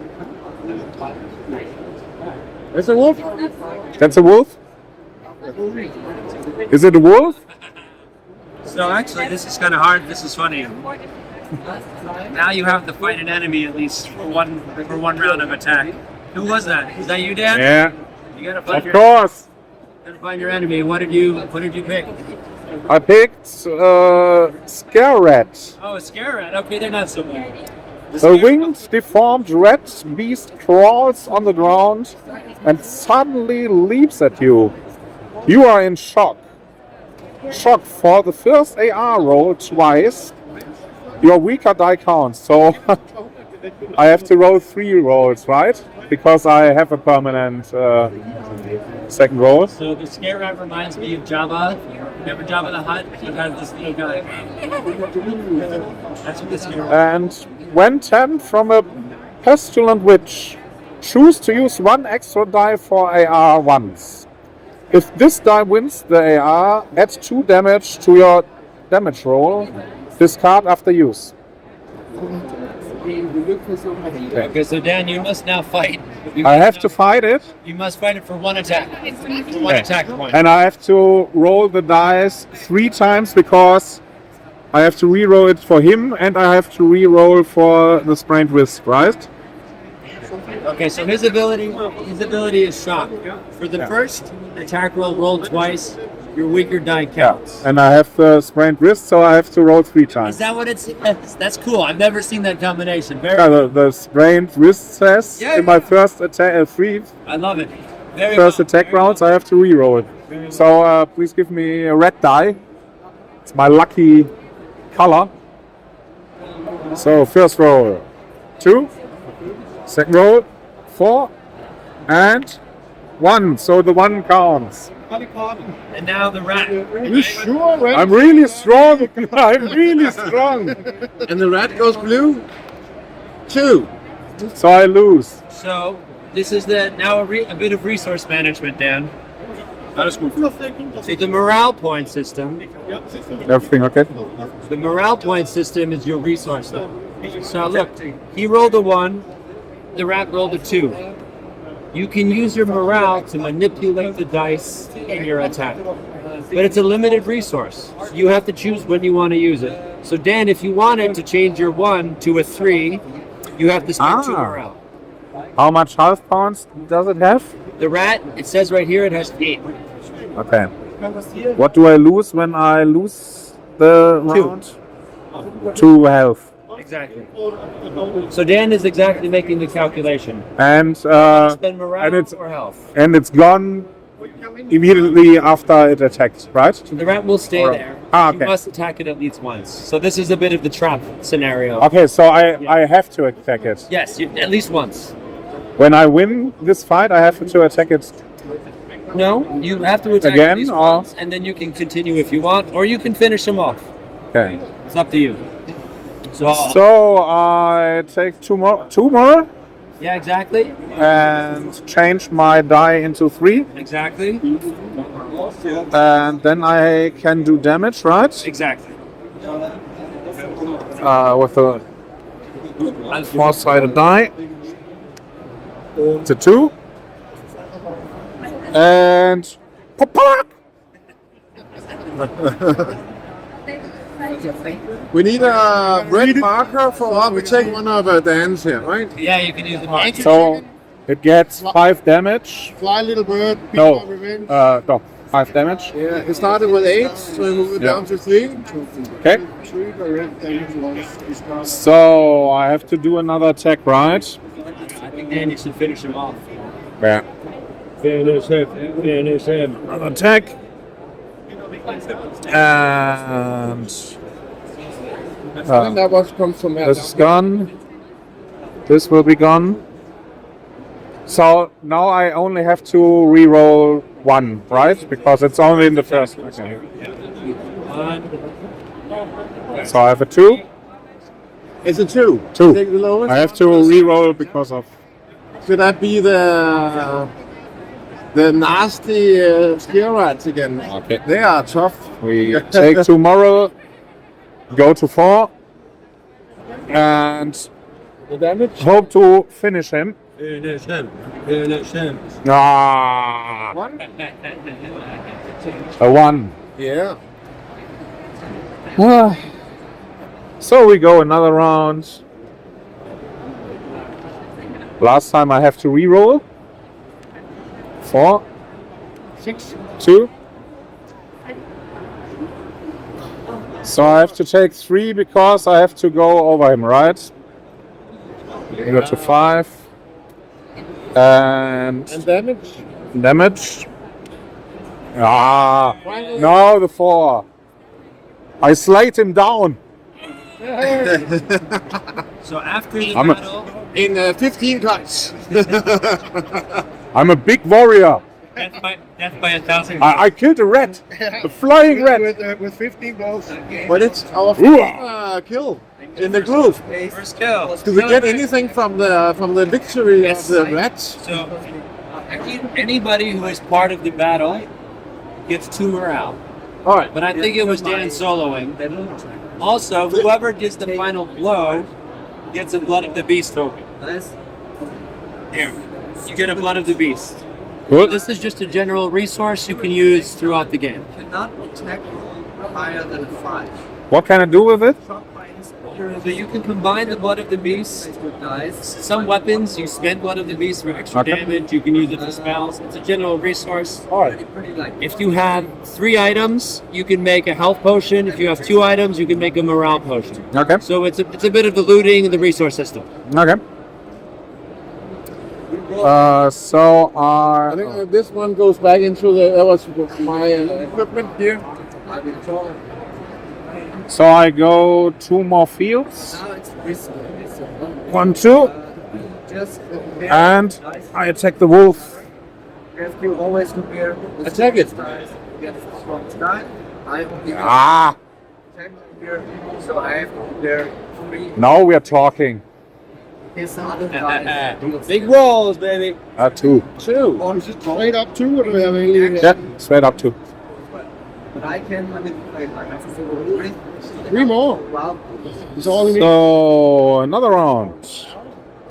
It's a wolf. That's a wolf? Is it a wolf? So actually, this is kind of hard. This is funny. Now you have to fight an enemy at least for one round of attack. Who was that? Is that you, Dan? Yeah, You gotta find of course. enemy. What did you pick? I picked Scare Rat. Oh, a scare rat. Okay, they're not so bad. A winged, deformed rat beast crawls on the ground and suddenly leaps at you. You are in shock. Shock for the first AR roll twice. Your weaker die counts, so I have to roll 3 rolls, right? Because I have a permanent second roll. So the scare rat reminds me of Jabba. Remember Jabba the Hutt? He has this little guy. That's what the scare rat. And when 10 from a pestilent witch, choose to use 1 extra die for AR once. If this die wins the AR, add 2 damage to your damage roll. Discard after use. Okay, so Dan, you must now fight. I have to fight it, You must fight it for 1 attack. For 1 attack point. and I have to roll the dice 3 times because I have to re-roll it for him and I have to re-roll for the sprained wrist, right? Okay, so his ability is shock. For the first attack roll twice. Your weaker die counts. And I have the sprained wrist, so I have to roll 3 times. Is that what it's? That's cool. I've never seen that combination. Very. Yeah, the sprained wrist says Yeah, in my first attack, I love it. Very first well, attack very rounds, well. I have to re-roll it. So please give me a red die. It's my lucky color. So first roll 2, second roll 4, and 1. So the 1 counts. And now the rat. You sure, right? I'm really strong. I'm really strong. And the rat goes blue. 2. So I lose. So this is now a bit of resource management, Dan. See, the morale point system. Everything okay? The morale point system is your resource. So look, he rolled a 1. The rat rolled a 2. You can use your morale to manipulate the dice in your attack. But it's a limited resource. You have to choose when you want to use it. So Dan, if you wanted to change your 1 to a 3, you have to spend 2 morale. How much health points does it have? The rat, it says right here, it has 8. Okay. What do I lose when I lose the round? 2 health. Exactly. So Dan is exactly making the calculation. And Spend morale or health. and it's gone immediately after it attacked, right? The rat will stay there. Okay. You must attack it at least once. So this is a bit of the trap scenario. Okay, so I have to attack it. Yes, at least once. When I win this fight, I have to attack it. No, you have to attack Again, at least or- once, and then you can continue if you want, or you can finish him off. Okay. It's up to you. So, So I take 2 more yeah, exactly. and change my die into 3, Exactly. and then I can do damage, right? Exactly. With a 4-sided die. It's a 2. And pop. We need a red marker for we take one of Dan's here, right? Yeah, you can use the mark. So it gets 5 damage. Fly, little bird. No, Peace, revenge. no, 5 damage. Yeah, it started with 8, so we move it Yeah. down to 3. Okay. So I have to do another attack, right? I think Dan, you should finish him off. Yeah. Finish him. Finish him. Another attack. And And that was comes from this is gone. This will be gone. So now I only have to re-roll 1, right? Because it's only in the first. Okay. So I have a 2. It's a 2. 2. Take the lowest. I have to re-roll because of. Could that be the nasty scare rats again? Okay. They are tough. We take tomorrow, go to 4, and The damage? hope to finish him. Ah, One? a 1. Yeah. So we go another round. Last time I have to re-roll. 4, 6. 2. So I have to take 3 because I have to go over him, right? We go to 5. And And damage? damage. Ah, no, the 4. I slayed him down. So after the I'm a- battle, In 15 cuts. I'm a big warrior. death by 1,000. I killed a rat. A flying rat. With 15 blows. But it's our first kill in the group. First kill. Do we get anything from the victory Yes. of the rats? So anybody who is part of the battle gets 2 morale. All right. But I think it was Dan soloing. Also, whoever gets the final blow gets a Blood of the Beast token. Here, you get a Blood of the Beast. Good. This is just a general resource you can use throughout the game. Cannot attack higher than a 5. What can I do with it? So you can combine the Blood of the Beast with dice. Some weapons, you spend Blood of the Beast for extra Okay. damage. You can use it for spells. It's a general resource. Alright. Pretty light. If you have 3 items, you can make a health potion. If you have 2 items, you can make a morale potion. Okay. So it's a bit of the looting and the resource system. Okay. So I think this one goes back into that was my equipment here. so I go 2 more fields. Now it's risky. 1, 2, Just and I attack the wolf. have to always compare with Attack it. dice. Get strong die. I only Ah, attack here, so I have to compare 3 now we are talking. his other dice. Big rolls, baby. 2. 2. Or is it straight up 2 or do we have any? Yeah, straight up 2. But I can manipulate my message. 3 more. Wow. That's all we need. So another round.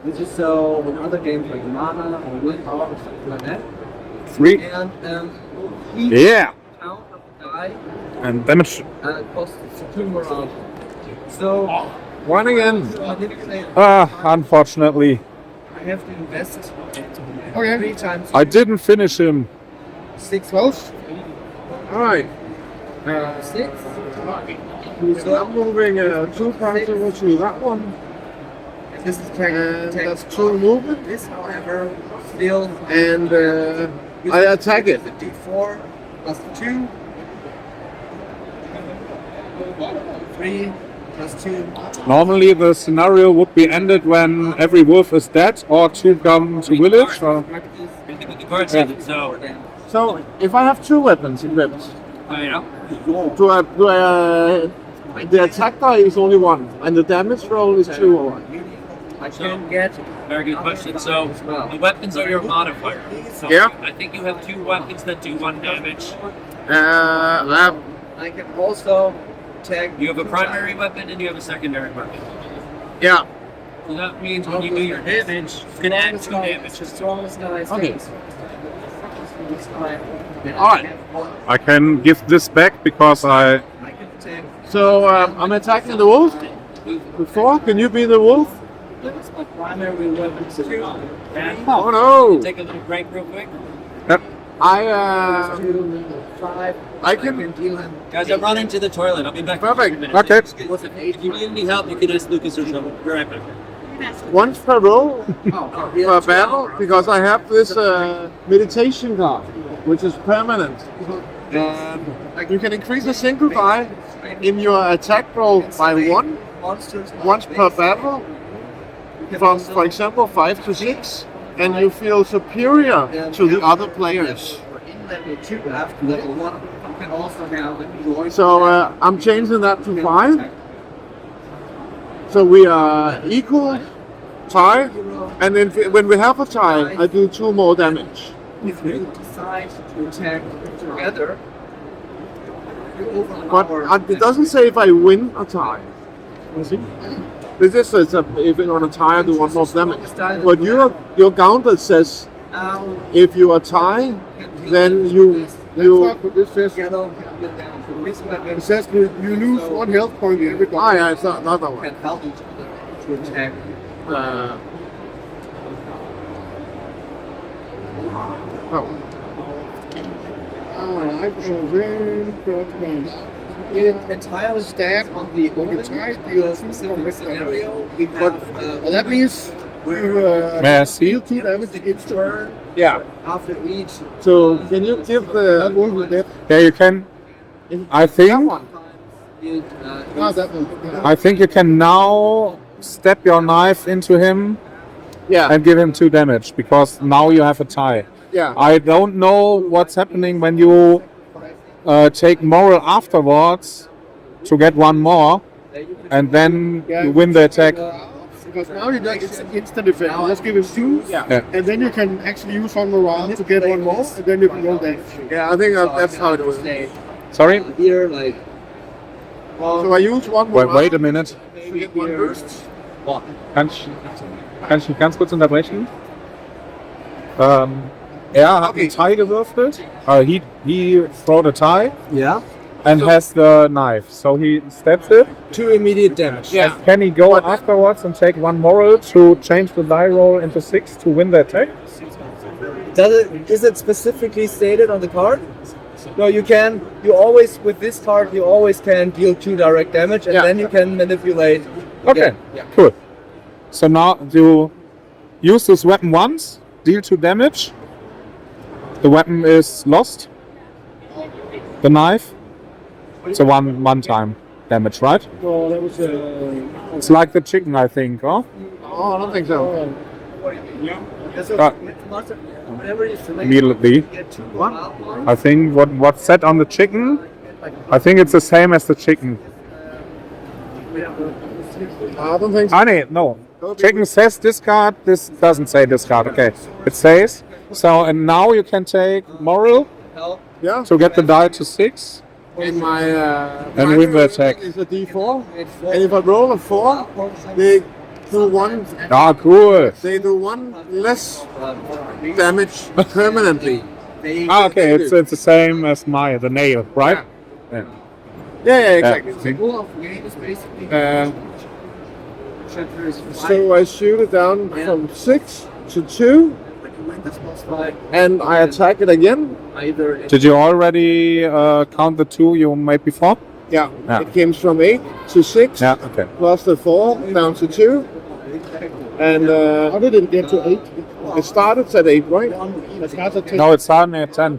This is so in other games like Mana or Willpower or something like that. 3. And each Yeah. count of the die And damage. costs 2 morale. So One again. manipulate. Unfortunately, I have to invest Okay. 3 times I didn't finish him. 6 Close. All right. 6. So I'm moving 2 parts over to that one. This is And that's 2 movement. This, however, still And I attack it. the D4 plus 2. 3 plus 2. Normally the scenario would be ended when every wolf is dead or 2 come to village. Or... The card says it, so So if I have 2 weapons equipped, you know. the attack die is only 1, and the damage roll is 2 or 1. I can get Very good question. So the weapons are your modifier. So Yeah. I think you have 2 weapons that do 1 damage. I can also attack. You have a primary weapon and you have a secondary weapon. Yeah. So that means when you do your damage, you can add 2 damage. The strongest guys. Okay. All right. I can give this back because I... I can attack. So I'm attacking the wolf. Before, can you be the wolf? That's my primary weapon. Oh no! Take a little break real quick. I 5. I can. deal him. Guys, I'm running to the toilet. I'll be back in a Perfect. few minutes. Okay. If you need any help, you can ask Lucas or someone. Be right back. Once per roll Oh, per battle, because I have this meditation card, which is permanent. You can increase a single die in your attack roll by 1 monsters once per battle, from for example 5 to 6, and you feel superior to the other players. In level 2 after level 1, you can also have enjoy. So I'm changing that to 5. So we are equal, tie, and then when we have a tie, I do 2 more damage. If you decide to attack together, you But overpower. it doesn't say if I win a tie. This is if you're on a tie, do one more damage. But your gauntlet says if you are tie, then you It says you lose 1 health point every time. yeah, it's not that one. Oh. Alright, so then Entirely stab on the tie scenario. that means you May I see? deal 2 damage to each turn. Yeah. After each, So can you give That the one with that. Yeah, you can. I think. you, That one. I think you can now step your knife into him yeah and give him 2 damage because now you have a tie. yeah I don't know what's happening when you take moral afterwards to get 1 more, and then you win the attack. Because now you don't instant effect. Let's give him 2. yeah And then you can actually use one morale to get 1 more, and then you can roll damage. yeah. I think that's how it was. Sorry? here, like, So I use one more. Wait a minute. to get 1 burst. Kann ich mich ganz kurz unterbrechen? Er hat Okay. ein Tie gewürfelt. He throwed a tie yeah, and has the knife. So he steps it. 2 immediate damage. Yeah. Can he go afterwards and take 1 moral to change the die roll into 6 to win the attack? Is it specifically stated on the card? No, you always, with this card, you always can deal 2 direct damage, and Yeah. then you can manipulate. Okay, cool. So now you use this weapon once, deal 2 damage. The weapon is lost. The knife. So one time damage, right? So that was It's like the chicken, I think, huh? Oh, I don't think so. Immediately. I think what's set on the chicken, I think it's the same as the chicken. I don't think so. Ah, no. Chicken says discard, this doesn't say discard, okay. It says, so and now you can take moral Yeah. to get the die to 6. And my And win the attack. is a D4. And if I roll a 4, they do 1. Ah, cool. They do 1 less damage permanently. Ah, okay, it's the same as the nail, right? Yeah. Yeah, exactly. So I shoot it down from 6 to 2, and I attack it again. Did you already count the 2 you made before? Yeah, Yeah. it came from 8 to 6, Yeah, okay. plus the 4 down to 2. And how did it get to 8? it started at 8, right? That's not a 10. No, it's starting at 10.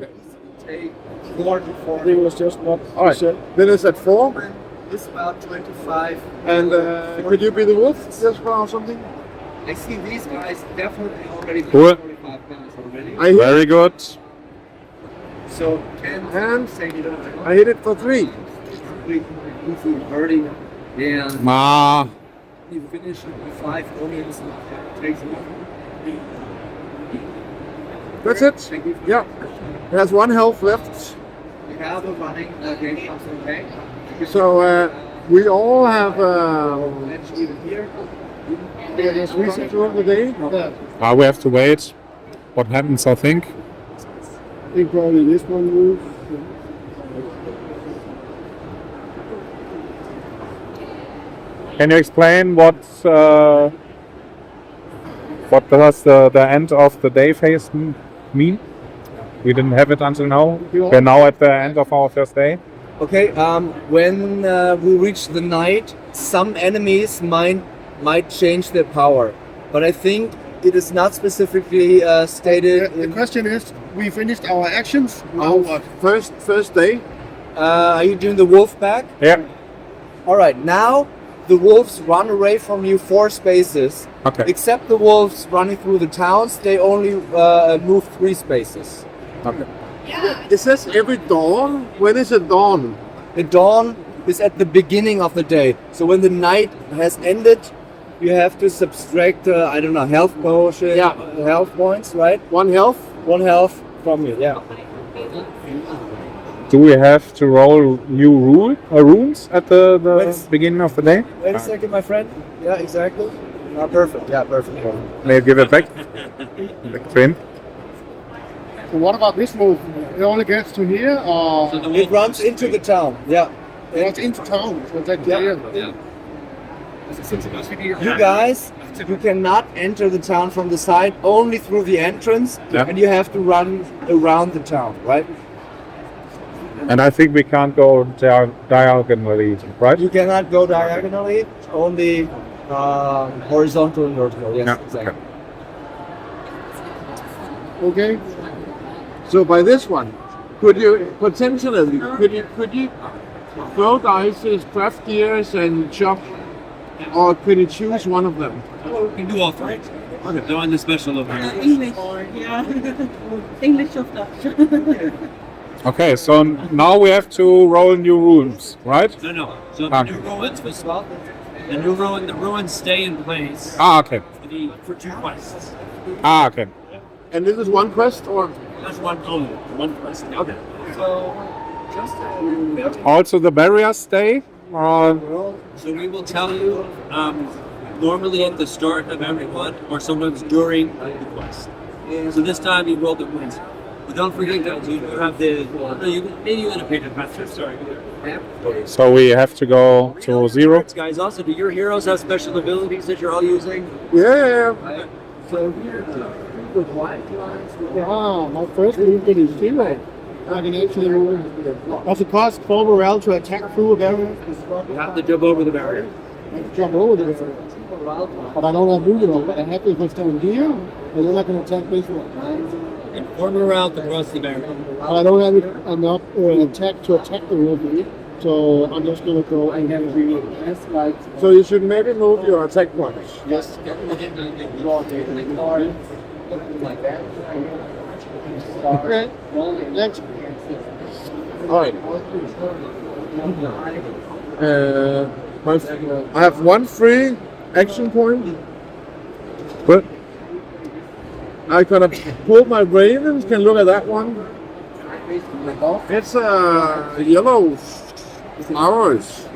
It was just not. Alright, then it's at 4. It's about 25. And could you be the wolf just or something? I see these guys definitely already Cool. 45 minutes already. I hit, Very good. So 10 and say you don't I hit it for 3. hurting, and Ah, you finish with 5 omens. Takes That's it. Yeah. It has 1 health left. We have a running game something okay. So we all have Let's leave it here. There's research of the day. Yeah, we have to wait. What happens, I think. I think probably this one moves. Can you explain what does the end of the day phase mean? We didn't have it until now. We're now at the end of our first day. Okay, when we reach the night, some enemies might change their power, but I think it is not specifically stated. The question is, we finished our actions. Now Our what? first day. Are you doing the wolf pack? Yeah. All right, now the wolves run away from you 4 spaces. Okay. Except the wolves running through the towns, they only move 3 spaces. Okay. It says every dawn. When is it dawn? The dawn is at the beginning of the day. So when the night has ended, you have to subtract, I don't know, health potion, Yeah. health points, right? 1 health. 1 health from you, yeah. Do we have to roll new runes at the beginning of the day? Wait a second, my friend. Yeah, exactly. Perfect. Yeah, perfect. May I give it back? Back to him. So what about this move? It only gets to here, or It runs into the town. Yeah. it's into town? So it's like here. You guys, you cannot enter the town from the side, only through the entrance, Yeah. and you have to run around the town, right? And I think we can't go diagonally, right? You cannot go diagonally, only horizontal and vertical. Yes, Yeah, exactly. Okay. So by this one, could you potentially could you throw dice, craft gears, and chop, or could you choose one of them? You can do all three. Okay. They're on the special over here. English, yeah. English of Dutch. Okay, so now we have to roll new runes, right? No. So Okay. the new ruins was the ruins stay in place Okay. for 2 quests. Okay. And this is one quest, or That's one quest. Okay. Also the barriers stay? Or So we will tell you normally at the start of every one, or sometimes during the quest. So this time you roll the runes. But don't forget that you have maybe you want to pay the master. Sorry. so we have to go to 0? Guys, also, do your heroes have special abilities that you're all using? yeah. So Wow, my first movement is 0. I can actually move. Does it cost 4 morale to attack through a barrier? you have to jump over the barrier. I can jump over the barrier. But I don't have movement. I have to if I stand here, and then I can attack this one. And 4 morale to cross the barrier. But I don't have enough attack to attack the roof. So I'm just gonna go and have the So you should maybe move your attack points. yes. Okay. Next. All right. I have one free action point. Good. I'm gonna pull my ravens. Can look at that one. It's yellow flowers,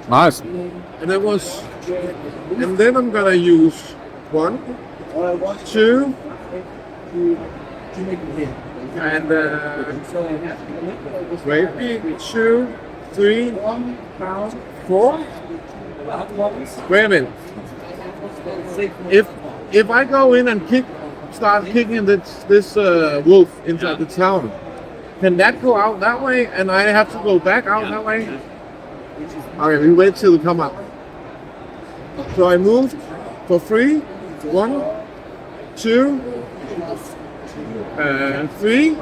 Nice. and then I'm gonna use 1, 2, and maybe 2, 3, 4. Wait a minute. If I go in and start kicking this wolf inside the town, can that go out that way, and I have to go back out that way? Okay, we wait till we come up. So I moved for 3, 1, 2, 3.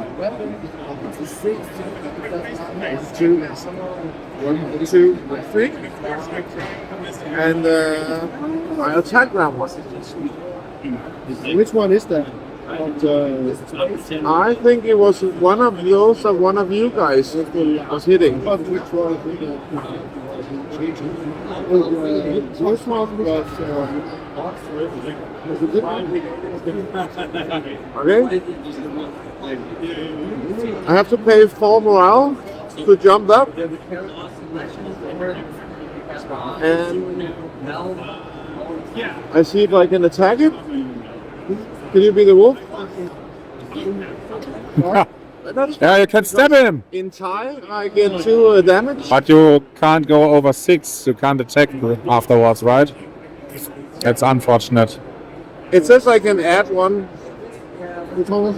2, 1, 2, 3, and I attack round 1. Which one is that? I think it was one of those of one of you guys was hitting. Which one? This one was. Okay. I have to pay 4 morale to jump up, and I see if I can attack it. Can you be the wolf? Yeah, you can stab him. In time, I get 2 damage. But you can't go over 6. You can't attack afterwards, right? That's unfortunate. It says I can add 1. Which one was?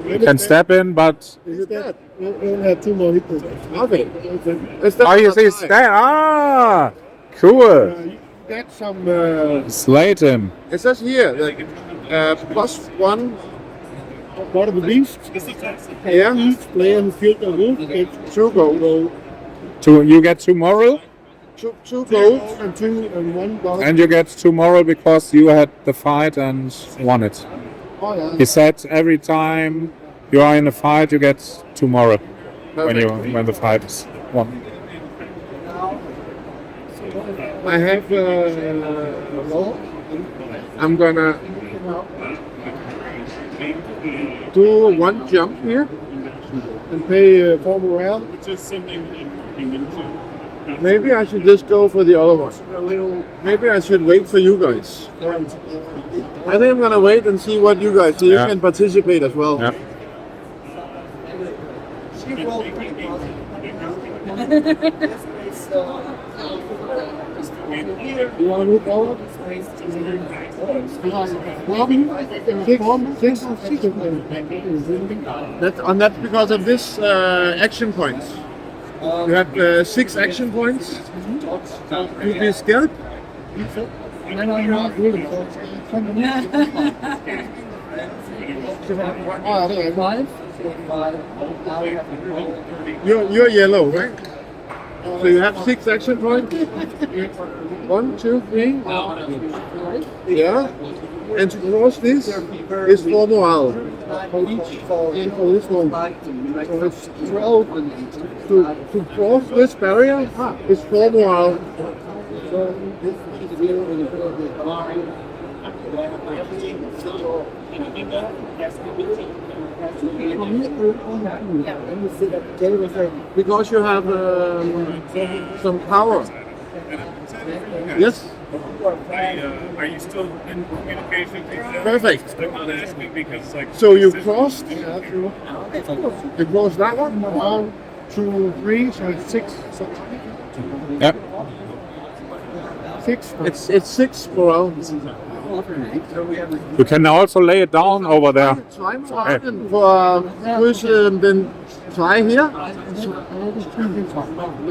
You can stab him, but Is it that? We'll have 2 more hit points. Okay. It's that oh, you one see, time. stab. Ah, cool. You get some. Slate him. It says here that +1. Part of the beast. Yeah. Each player who killed a wolf gets 2 gold. You get 2 moral, 2 gold. And 2 and 1 gold. and you get 2 moral because you had the fight and won it. Oh yeah. He said every time you are in a fight, you get 2 moral when the fight is won. I have. I'm gonna do 1 jump here. and pay for morale. Maybe I should just go for the other one. Maybe I should wait for you guys. I think I'm gonna wait and see what you guys do. You can participate as well. Yeah. You want to move forward? That's because of this action points. You have 6 action points. You be scared? You're yellow, right? So you have 6 action points. 1, 2, 3. Yeah. And to cross this is for morale. For this one. So it's 12. To cross this barrier is for morale. Because you have some power. Yes? Are you still in communication? Perfect. I'm not asking because like. So you crossed? You crossed that one? 1, 2, 3, so it's 6. Yep. 6. It's 6 morale. You can also lay it down over there. Kryds den 2 her.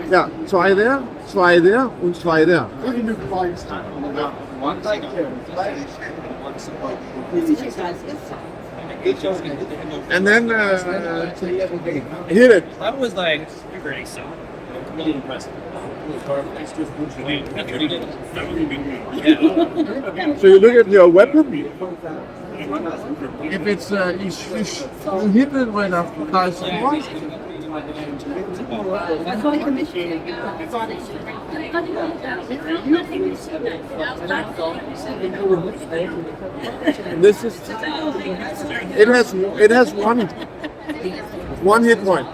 Ja, 2 der, 2 der und 2 der. And then hit it. That was like pretty so really impressive. So you look at your weapon. If it's you hit it when a dice 4. This is it has one hit point.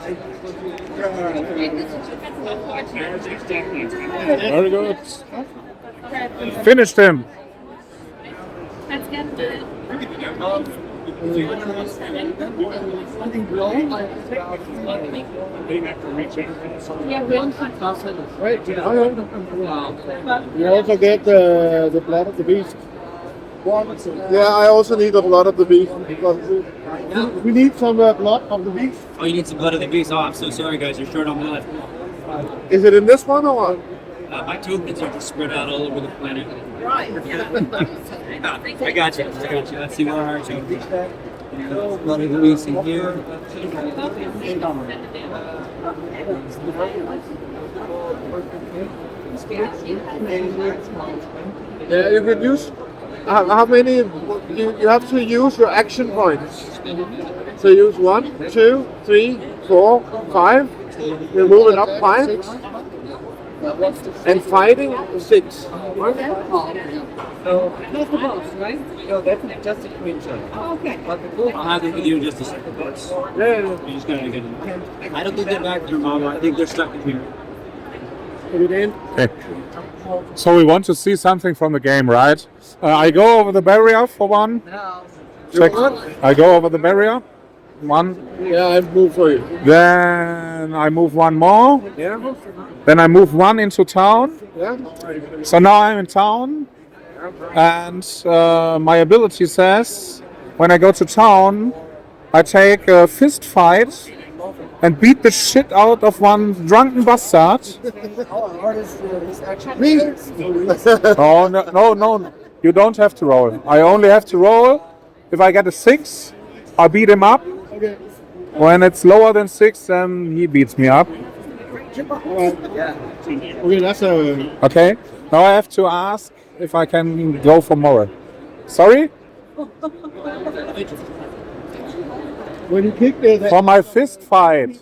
Very good. Finished him. That's good. You also get the blood of the beast. Yeah, I also need the blood of the beast. We need some blood of the beast. Oh, you need some blood of the beast. Oh, I'm so sorry, guys. You're short on blood. Is it in this one or what? My tokens are just spread out all over the planet. Right. I got you. Let's see where our tokens are. Blood of the beast in here. Yeah, you can use. How many? You have to use your action points. So use 1, 2, 3, 4, 5. You move it up 5. And fighting 6. That's the boss, right? No, that's just a creature. Okay. I'll have them with you in just a second, boys. Yeah. You just gotta get them. I don't think they're back there, Mama. I think they're stuck in here. Okay. So we want to see something from the game, right? I go over the barrier for one. Check. I go over the barrier. 1. Yeah, I move for you. Then I move 1 more. Yeah. Then I move 1 into town. Yeah. So now I'm in town. And my ability says when I go to town, I take a fist fight and beat the shit out of one drunken bastard. Oh, no. You don't have to roll. I only have to roll. If I get a 6, I beat him up. When it's lower than 6, then he beats me up. Okay, that's a. Okay. Now I have to ask if I can go for moral. Sorry? When you kick the. For my fist fight.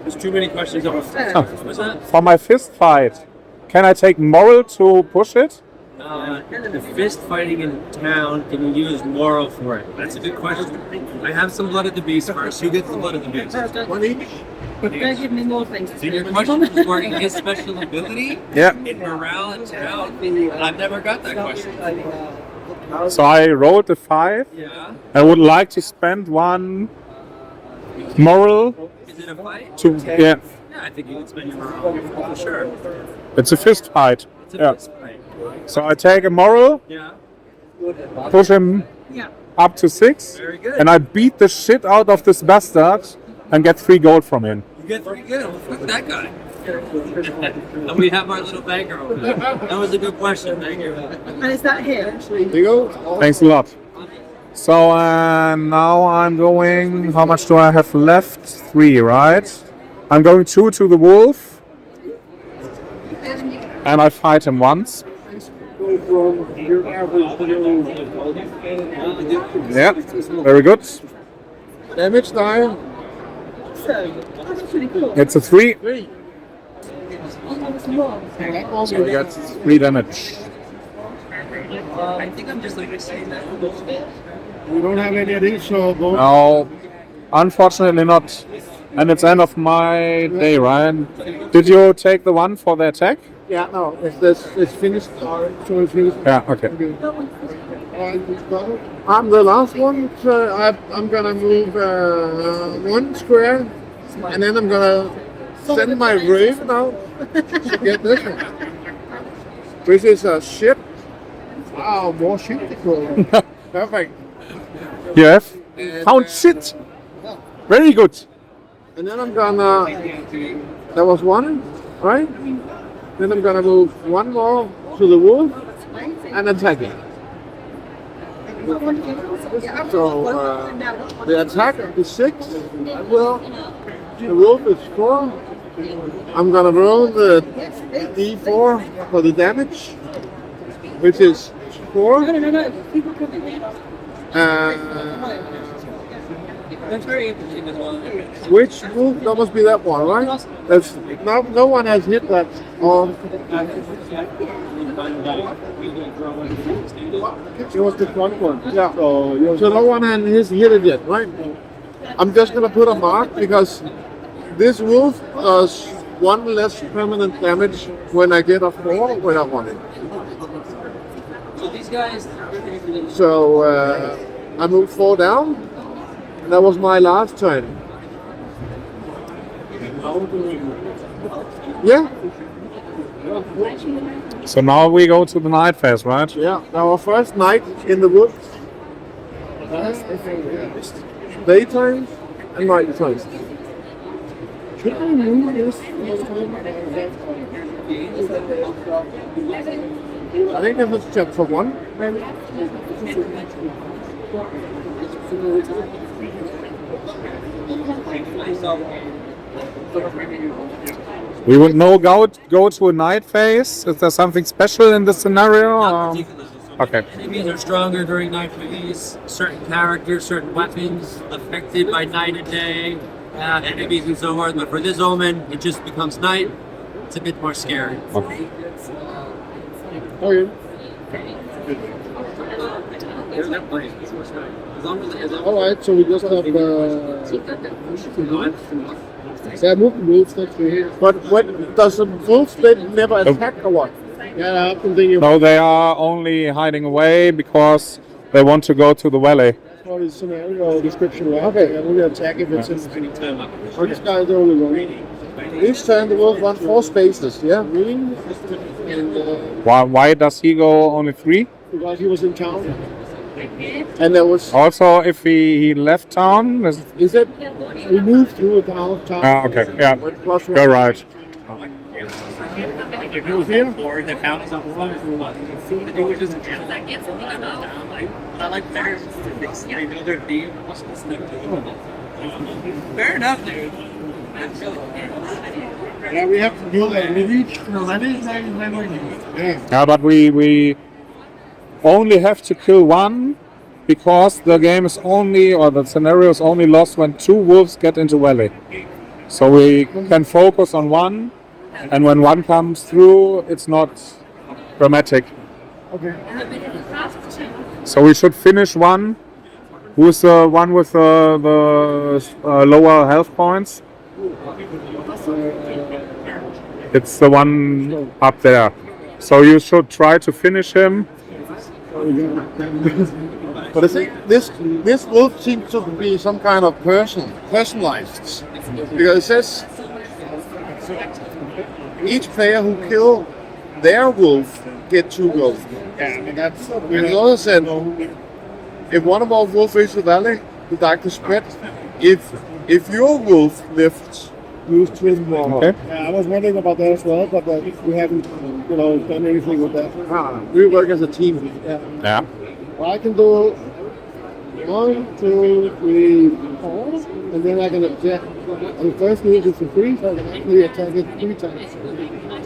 There's too many questions. What's that? For my fist fight. Can I take moral to push it? The fist fighting in town, can you use moral for it? That's a good question. I have some blood of the beast first. Who gets the blood of the beast? One each. Don't give me more things. So your question is for his special ability Yeah. in morale in town? I've never got that question. So I rolled a 5. Yeah. I would like to spend one moral Is it a fight? to Yeah, I think you can spend your morale for sure. It's a fist fight. It's a Yeah. fist fight. So I take a moral, Yeah. push him Yeah. up to 6, Very good. and I beat the shit out of this bastard and get 3 gold from him. You get pretty good. Fuck that guy. And we have our little banker over there. That was a good question. Thank you. And is that here? There you go. Thanks a lot. So now I'm going, how much do I have left? 3, right? I'm going 2 to the wolf. And I fight him once. Yeah, very good. Damage die. That's pretty cool. It's a 3. Oh, So I get 3 damage. I think I'm just like saying that. We don't have any of these, so go. No, unfortunately not. And it's end of my day, Ryan. Did you take the one for the attack? Yeah, no, it's finished. So it's finished. Yeah, okay. I'm the last one, so I'm gonna move 1 square, and then I'm gonna send my Raven out to get this one. Which is a ship. Wow, more shit to go. Perfect. You have found shit. Very good. And then I'm gonna. That was 1, right? Then I'm gonna move 1 more to the wolf and attack it. So the attack is 6. Well, the wolf is 4. I'm gonna roll the d4 for the damage, which is 4. That's very interesting as well. Which wolf? That must be that one, right? That's no one has hit that. It was the front one. Yeah. So no one has hit it yet, right? I'm just gonna put a mark because this wolf does 1 less permanent damage when I get a 4 when I want it. So these guys. So I moved 4 down. And that was my last turn. Yeah. So now we go to the night phase, right? Yeah. Our first night in the woods. Daytime and nighttime. Should I move this? I think this is chapter 1. We would no go to a night phase. Is there something special in the scenario? Not particularly. Okay. Enemies are stronger during night phase. Certain characters, certain weapons affected by night and day. Enemies and so forth. But for this omen, it just becomes night. It's a bit more scary. Okay. Okay. Alright, so we just have yeah, move the wolves next to here. But what does the wolf then never attack or what? Yeah, I've been thinking No, they are only hiding away because they want to go to the valley. about the scenario description. Okay, and we'll attack if it's in this guy's the only one. Each time the wolf runs 4 spaces, yeah? Green, and Why does he go only 3? because he was in town. And there was. Also, if he left town, Is it? We moved through a town. okay, yeah, Plus 1. you're right. If it was here, or the pound is up front, I think it was just I like better. They know their theme. Fair enough, dude. Yeah, we have to do that. We reach the levy. Yeah. Yeah, but we only have to kill 1 because the game is only, or the scenario is only lost when 2 wolves get into valley. So we can focus on 1, and when 1 comes through, it's not dramatic. Okay. So we should finish one. Who's the one with the lower health points? It's the one up there. So you should try to finish him. But I think this wolf seems to be some kind of personalized. Because it says each player who kill their wolf get 2 gold. Yeah, but that's And the other said, if one of our wolves reaches the valley, the darkness spread. If your wolf lifts, lose 12 more. Okay. Yeah, I was wondering about that as well, but we haven't, done anything with that. We work as a team. Yeah. Well, I can do 1, 2, 3, 4, and then I can attack. On the first move is a 3, so I can actually attack it 3 times.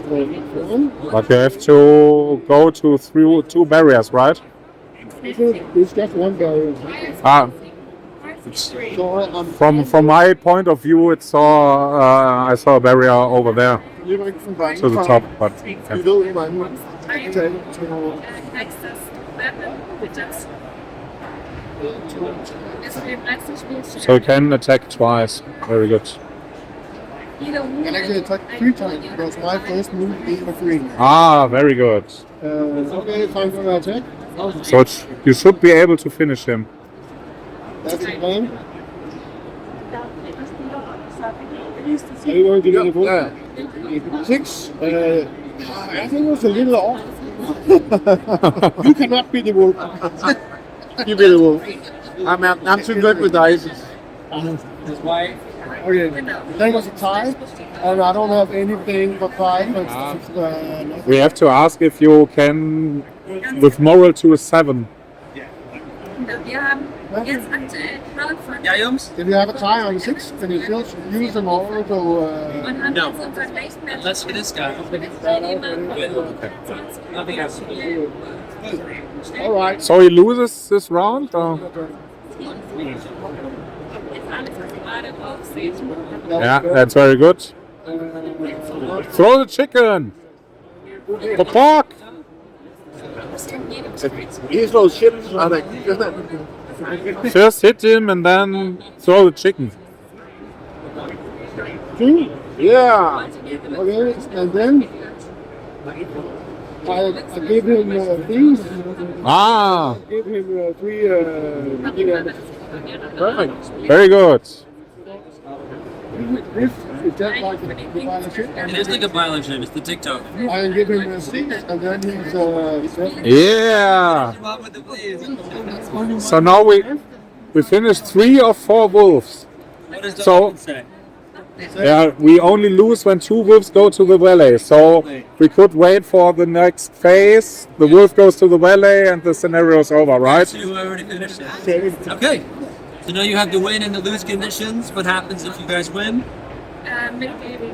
So, 1, But you have to go to through 2 barriers, right? it's just 1 barrier. Ah, So I'm from my point of view, I saw a barrier over there to the top, but You do my attack to so you can attack twice. Very good. and actually attack 3 times because my first move is a 3. Ah, very good. Okay, time for an attack. So you should be able to finish him. That's the plan. Are you going to get a book? 6. I think it was a little off. You cannot be the wolf. You be the wolf. I'm too good with dice. Okay, that was a tie, and I don't have anything but 5. We have to ask if you can, with moral to a 7. Wir haben jetzt aktuell Crowdfunding Ja, Jungs? If you have a tie on 6, can you still use them all to... und haben No. jetzt unseren nächsten Match Let's get this guy. Teilnehmer. Nothing else. Alright. So he loses this round? Or? Jetzt alles, was ihr gerade drauf seht. Yeah, that's very good. Throw the chicken! The pork! He's those shit. First hit him and then throw the chicken. 2, Yeah. okay, and then I give him these. Ah, Give him 3 Perfect. very good. This is just like the violent shit. It is like a violent ship. It's the TikTok. I can give him 6, and then he's Yeah. Come on with the please. So now we finished 3 or 4 wolves. What does the So- woman say? Yeah, we only lose when 2 wolves go to the valley. So we could wait for the next phase. The wolf goes to the valley and the scenario is over, right? So you already finished it. Okay. So now you have the win and the lose conditions. What happens if you guys win? Mitgeben.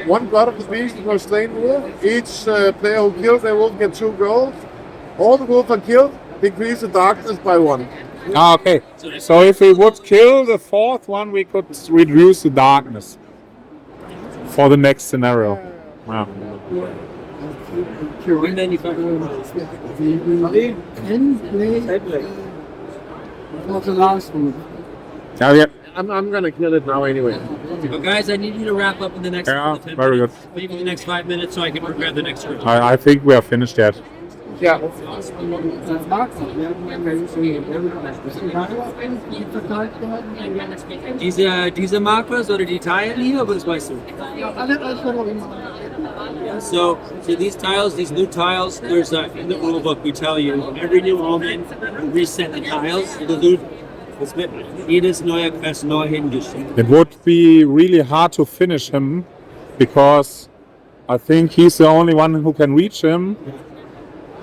One blood of the beast was slain wolf. Each player who kills their wolf gets 2 gold. All the wolves are killed. Decrease the darkness by 1. Ah, okay. So if we would kill the 4th one, we could reduce the darkness for the next scenario. Wow. And then you What's the last one? Yeah, I'm gonna kill it now anyway. Well, guys, I need you to wrap up in the next Yeah, 10 very minutes. Maybe the next 5 minutes so I can prepare the next room. I think we are finished yet. Yeah. Diese Markers oder die Teile, aber das weißt du. So these tiles, these new tiles, there's in the rule book we tell you every new moment we reset the tiles. Es wird jedes neue Quest neu hingeschickt. It would be really hard to finish him because I think he's the only one who can reach him.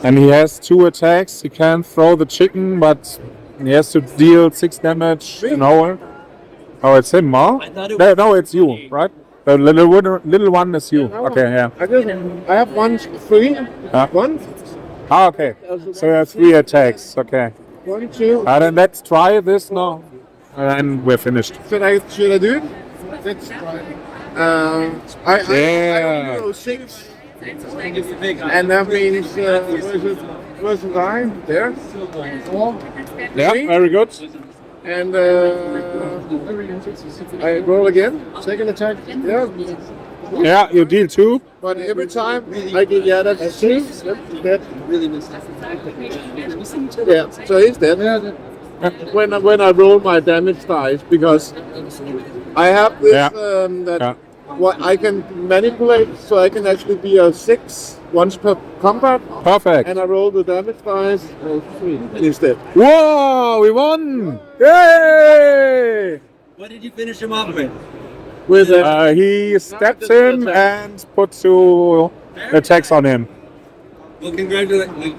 And he has 2 attacks. He can throw the chicken, but he has to deal 6 damage an hour. Oh, it's him, huh? I thought it was No, it's you, right? The little one is you. Okay, yeah. I have 1 free. Yeah. 1. Ah, okay. So you have 3 attacks. Okay. 1, 2. Then let's try this now. And we're finished. Should I do it? Let's try. I Yeah. only know 6 And that means was it time there? Yeah, very good. And I roll again. Second attack. Yeah. Yeah, you deal 2. But every time I get that's a 6. Dead. Yeah. So he's dead. When I roll my damage dice, because I have this that what I can manipulate, so I can actually be a 6 once per combat. Perfect. And I roll the damage dice 3 instead. Whoa, we won! Yay! What did you finish him off with? With He steps him and puts 2 attacks on him. Well, congratulations.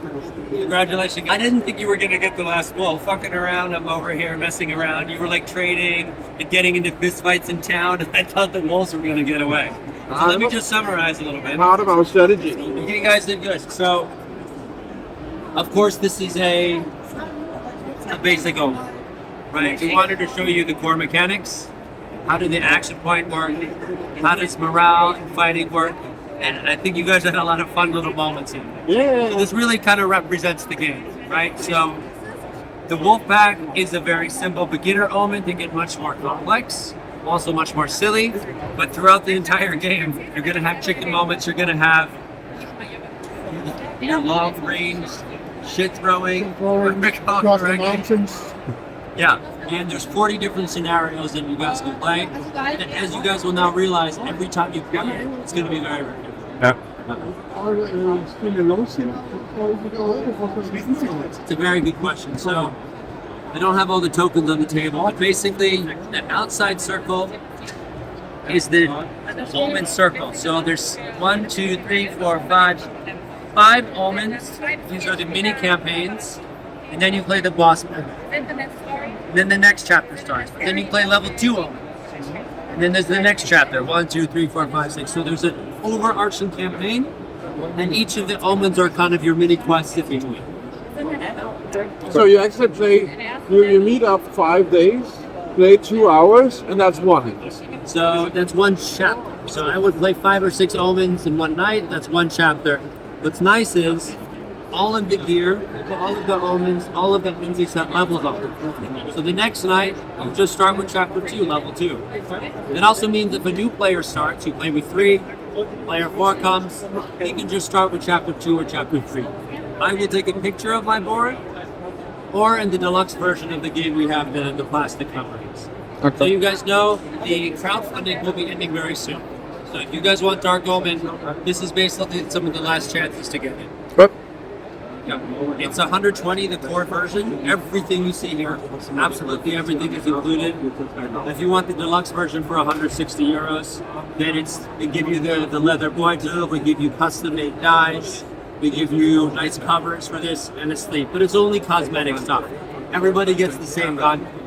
I didn't think you were going to get the last wall. Fucking around, I'm over here messing around. You were like trading and getting into fistfights in town, and I thought the wolves were going to get away. So let me just summarize a little bit. part of our strategy. You guys did good. So, of course, this is a basic goal, right? We wanted to show you the core mechanics. How did the action point work? How does morale and fighting work? And I think you guys had a lot of fun little moments in it. Yeah. So this really kind of represents the game, right? So the wolf pack is a very simple beginner omen to get much more complex, also much more silly. But throughout the entire game, you're going to have chicken moments. You're going to have long range shit throwing. Cross the mountains. Yeah, and there's 40 different scenarios that you guys can play. And as you guys will now realize, every time you play it, it's going to be very, very different. Yeah. It's a very good question. So, I don't have all the tokens on the table, but basically, the outside circle is the omen circle. So there's 1, 2, 3, 4, 5 omens. These are the mini campaigns. And then you play the boss man. Then the next chapter starts. Then you play level 2 omens. And then there's the next chapter, 1, 2, 3, 4, 5, 6. So there's an overarching campaign, and each of the omens are kind of your mini quests in between. So you actually play, you meet up 5 days, play 2 hours, and that's one. So that's one chapter. So I would play 5 or 6 omens in one night. That's one chapter. What's nice is all of the gear, all of the omens, all of the enemies have levels on them. So the next night, you just start with chapter 2, level 2. It also means if a new player starts, you play with 3, player 4 comes, you can just start with chapter 2 or chapter 3. I will take a picture of my board, or in the deluxe version of the game, we have the plastic coverings. Okay. So you guys know the crowdfunding will be ending very soon. So if you guys want Dark Omen, this is basically some of the last chances to get it. Good. Yeah. It's 120, the core version. Everything you see here, absolutely everything is included. If you want the deluxe version for 160 euros, then we give you the leather boiler, we give you custom-made dies, we give you nice covers for this, and a sleeve. But it's only cosmetic stuff. Everybody gets the same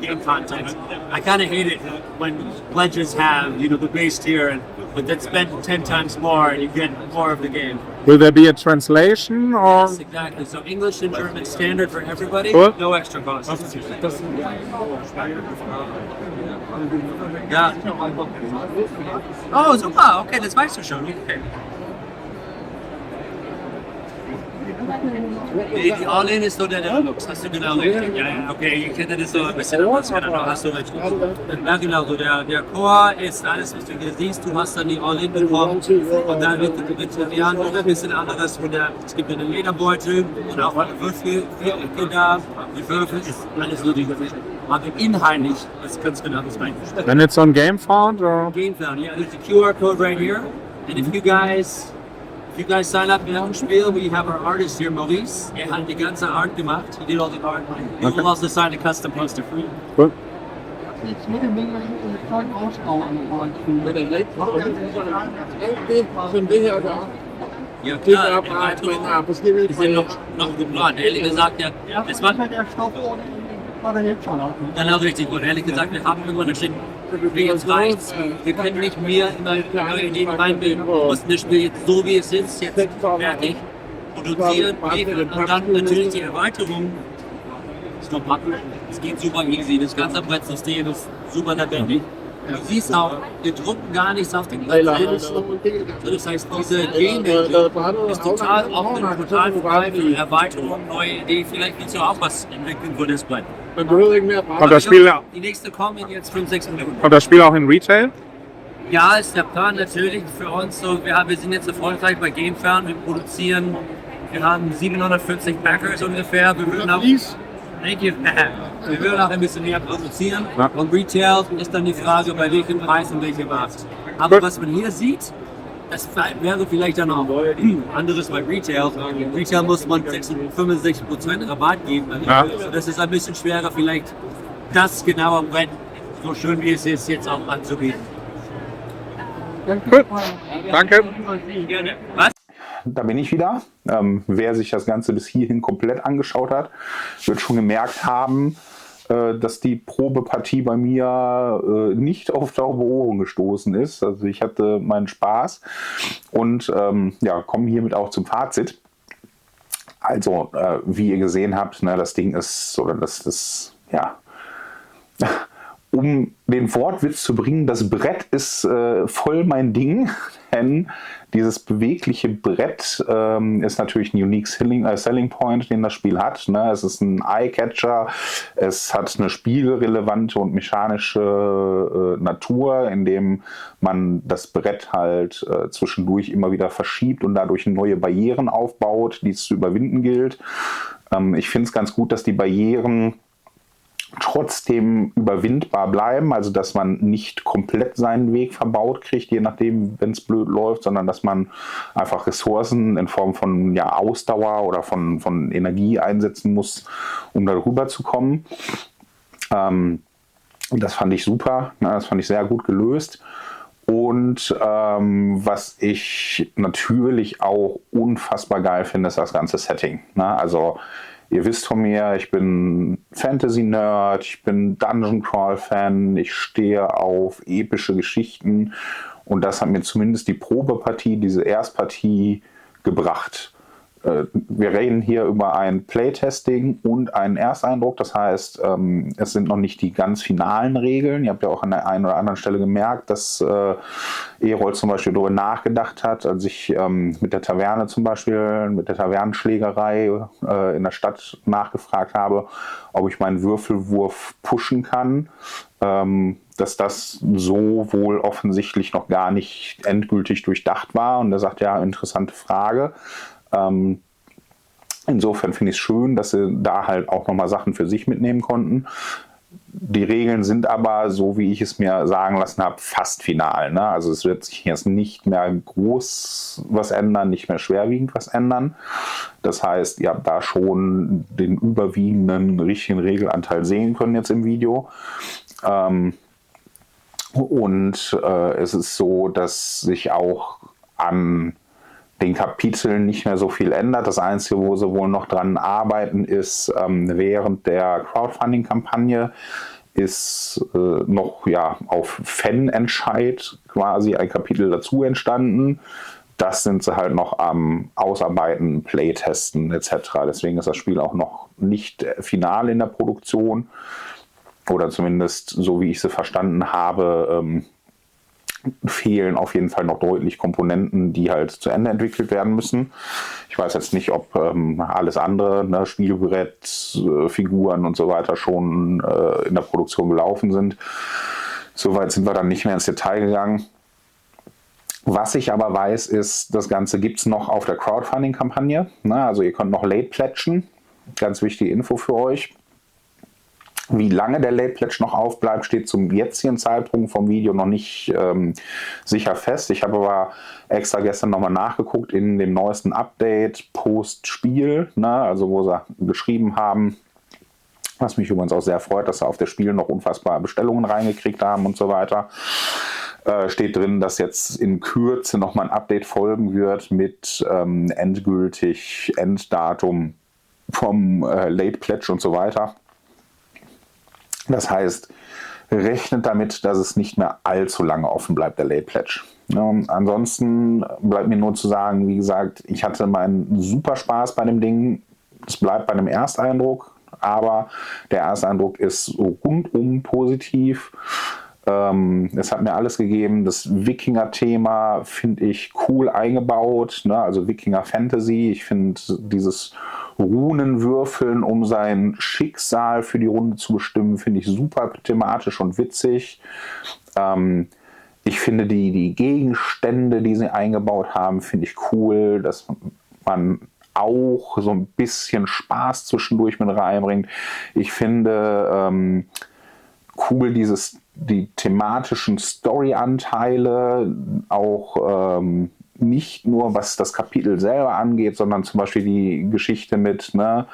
game content. I kind of hate it when pledges have, the base tier, but then spend 10 times more and you get more of the game. Will there be a translation or? Yes, exactly. So English and German standard for everybody, Cool. no extra cost. Ja. Oh, super. Okay, das weißt du schon. Okay. Die All-In ist so der Deluxe, hast du genau richtig. Ja, okay, ich hätte das so ein bisschen anders genannt, hast du recht. Ja, genau, so der Core ist alles, was du hier siehst, du hast dann die All-In bekommen und dann wird die andere ein bisschen anderes, es gibt einen Lederbeutel und auch eine Würfel da, die Würfel ist alles nur die Würfel. Aber inhaltlich ist ganz genau das reingestellt. Then it's on Game Found or? Game Found, yeah, there's a QR code right here, and if you guys sign up in our Spiel, we have our artist here, Maurice. Er hat die ganze Art gemacht. He did all the art. He will also sign a custom poster for you. Good. Som det her gør. Ja, Det klar. er bare, at man har forskellige Wir sind noch geplant. Ehrlich gesagt, ja. Es war genau richtig gut. Ehrlich gesagt, wir haben irgendwann entschieden, jetzt reicht's. Wir können nicht mehr immer neue Ideen reinbilden. Wir mussten das Spiel jetzt so wie es ist, jetzt fertig produzieren, und dann natürlich die Erweiterung. Es geht super easy. Das ganze Brettsystem ist super lebendig. Du siehst auch, wir drucken gar nichts auf den Brett. Das heißt, diese Game Engine ist total offen, total frei für Erweiterungen, neue Ideen. Vielleicht willst du auch was entwickeln für das Brett. Kommt das Spiel, Die nächste kommen in jetzt 5-6 Minuten. kommt das Spiel auch in Retail? Ja, ist der Plan natürlich für uns. So, wir sind jetzt erfolgreich bei GameFern. Wir produzieren, wir haben 740 Backers ungefähr. Wir würden auch, thank you. Wir würden auch ein bisschen mehr produzieren. Ja. Und Retail ist dann die Frage, bei welchem Preis und welchem Markt. Aber was man hier sieht, das wäre vielleicht dann auch anderes bei Retail. Retail muss man 65% Rabatt geben. Ja. Also das ist ein bisschen schwerer, vielleicht das genaue Brett, so schön wie es ist, jetzt auch anzubieten. Cool. Danke. Gerne. Was? Da bin ich wieder. Wer sich das Ganze bis hierhin komplett angeschaut hat, wird schon gemerkt haben, dass die Probepartie bei mir nicht auf taube Ohren gestoßen ist. Also ich hatte meinen Spaß und komme hiermit auch zum Fazit. Also, wie ihr gesehen habt, ne, das Ding ist, oder das um den Wortwitz zu bringen, das Brett ist voll mein Ding, denn dieses bewegliche Brett ist natürlich ein unique Selling Point, den das Spiel hat. Ne? Es ist ein Eye-Catcher, es hat eine spielrelevante und mechanische Natur, indem man das Brett halt zwischendurch immer wieder verschiebt und dadurch neue Barrieren aufbaut, die es zu überwinden gilt. Ich finde es ganz gut, dass die Barrieren trotzdem überwindbar bleiben, also dass man nicht komplett seinen Weg verbaut kriegt, je nachdem, wenn es blöd läuft, sondern dass man einfach Ressourcen in Form von Ausdauer oder von Energie einsetzen muss, um darüber zu kommen. Und das fand ich super, das fand ich sehr gut gelöst. Und was ich natürlich auch unfassbar geil finde, ist das ganze Setting. Also ihr wisst von mir, ich bin Fantasy-Nerd, ich bin Dungeon-Crawl-Fan, ich stehe auf epische Geschichten und das hat mir zumindest die Probepartie, diese Erstpartie gebracht. Wir reden hier über ein Playtesting und einen Ersteindruck, das heißt, es sind noch nicht die ganz finalen Regeln. Ihr habt ja auch an der einen oder anderen Stelle gemerkt, dass Erol zum Beispiel darüber nachgedacht hat, als ich mit der Taverne zum Beispiel, mit der Tavernenschlägerei in der Stadt nachgefragt habe, ob ich meinen Würfelwurf pushen kann, dass das so wohl offensichtlich noch gar nicht endgültig durchdacht war. Und er sagt, ja, interessante Frage. Insofern finde ich es schön, dass sie da halt auch nochmal Sachen für sich mitnehmen konnten. Die Regeln sind aber, so wie ich es mir sagen lassen habe, fast final. Ne? Also es wird sich jetzt nicht mehr groß was ändern, nicht mehr schwerwiegend was ändern. Das heißt, ihr habt da schon den überwiegenden richtigen Regelanteil sehen können jetzt im Video. Es ist so, dass sich auch an den Kapiteln nicht mehr so viel ändert. Das Einzige, wo sie wohl noch dran arbeiten, ist während der Crowdfunding-Kampagne ist noch auf Fan-Entscheid quasi ein Kapitel dazu entstanden. Das sind sie halt noch am Ausarbeiten, Playtesten etc. Deswegen ist das Spiel auch noch nicht final in der Produktion. Oder zumindest, so wie ich sie verstanden habe, fehlen auf jeden Fall noch deutlich Komponenten, die halt zu Ende entwickelt werden müssen. Ich weiß jetzt nicht, ob alles andere, ne, Spielbrett, Figuren und so weiter schon in der Produktion gelaufen sind. Soweit sind wir dann nicht mehr ins Detail gegangen. Was ich aber weiß, ist, das Ganze gibt es noch auf der Crowdfunding-Kampagne. Also ihr könnt noch late pledgen. Ganz wichtige Info für euch. Wie lange der Late Pledge noch aufbleibt, steht zum jetzigen Zeitpunkt vom Video noch nicht sicher fest. Ich habe aber extra gestern nochmal nachgeguckt in dem neuesten Update Post-Spiel, also wo sie geschrieben haben, was mich übrigens auch sehr freut, dass sie auf das Spiel noch unfassbare Bestellungen reingekriegt haben und so weiter. Steht drin, dass jetzt in Kürze nochmal ein Update folgen wird mit endgültig Enddatum vom Late Pledge und so weiter. Das heißt, rechnet damit, dass es nicht mehr allzu lange offen bleibt, der Late Pledge. Ansonsten bleibt mir nur zu sagen, wie gesagt, ich hatte meinen super Spaß bei dem Ding. Es bleibt bei einem Ersteindruck, aber der Ersteindruck ist rundum positiv. Es hat mir alles gegeben. Das Wikinger-Thema finde ich cool eingebaut, ne? Also Wikinger-Fantasy. Ich finde dieses Runenwürfeln, um sein Schicksal für die Runde zu bestimmen, finde ich super thematisch und witzig. Ich finde die Gegenstände, die sie eingebaut haben, finde ich cool, dass man auch so ein bisschen Spaß zwischendurch mit reinbringt. Ich finde cool die thematischen Story-Anteile, auch nicht nur was das Kapitel selber angeht, sondern zum Beispiel die Geschichte mit, ne,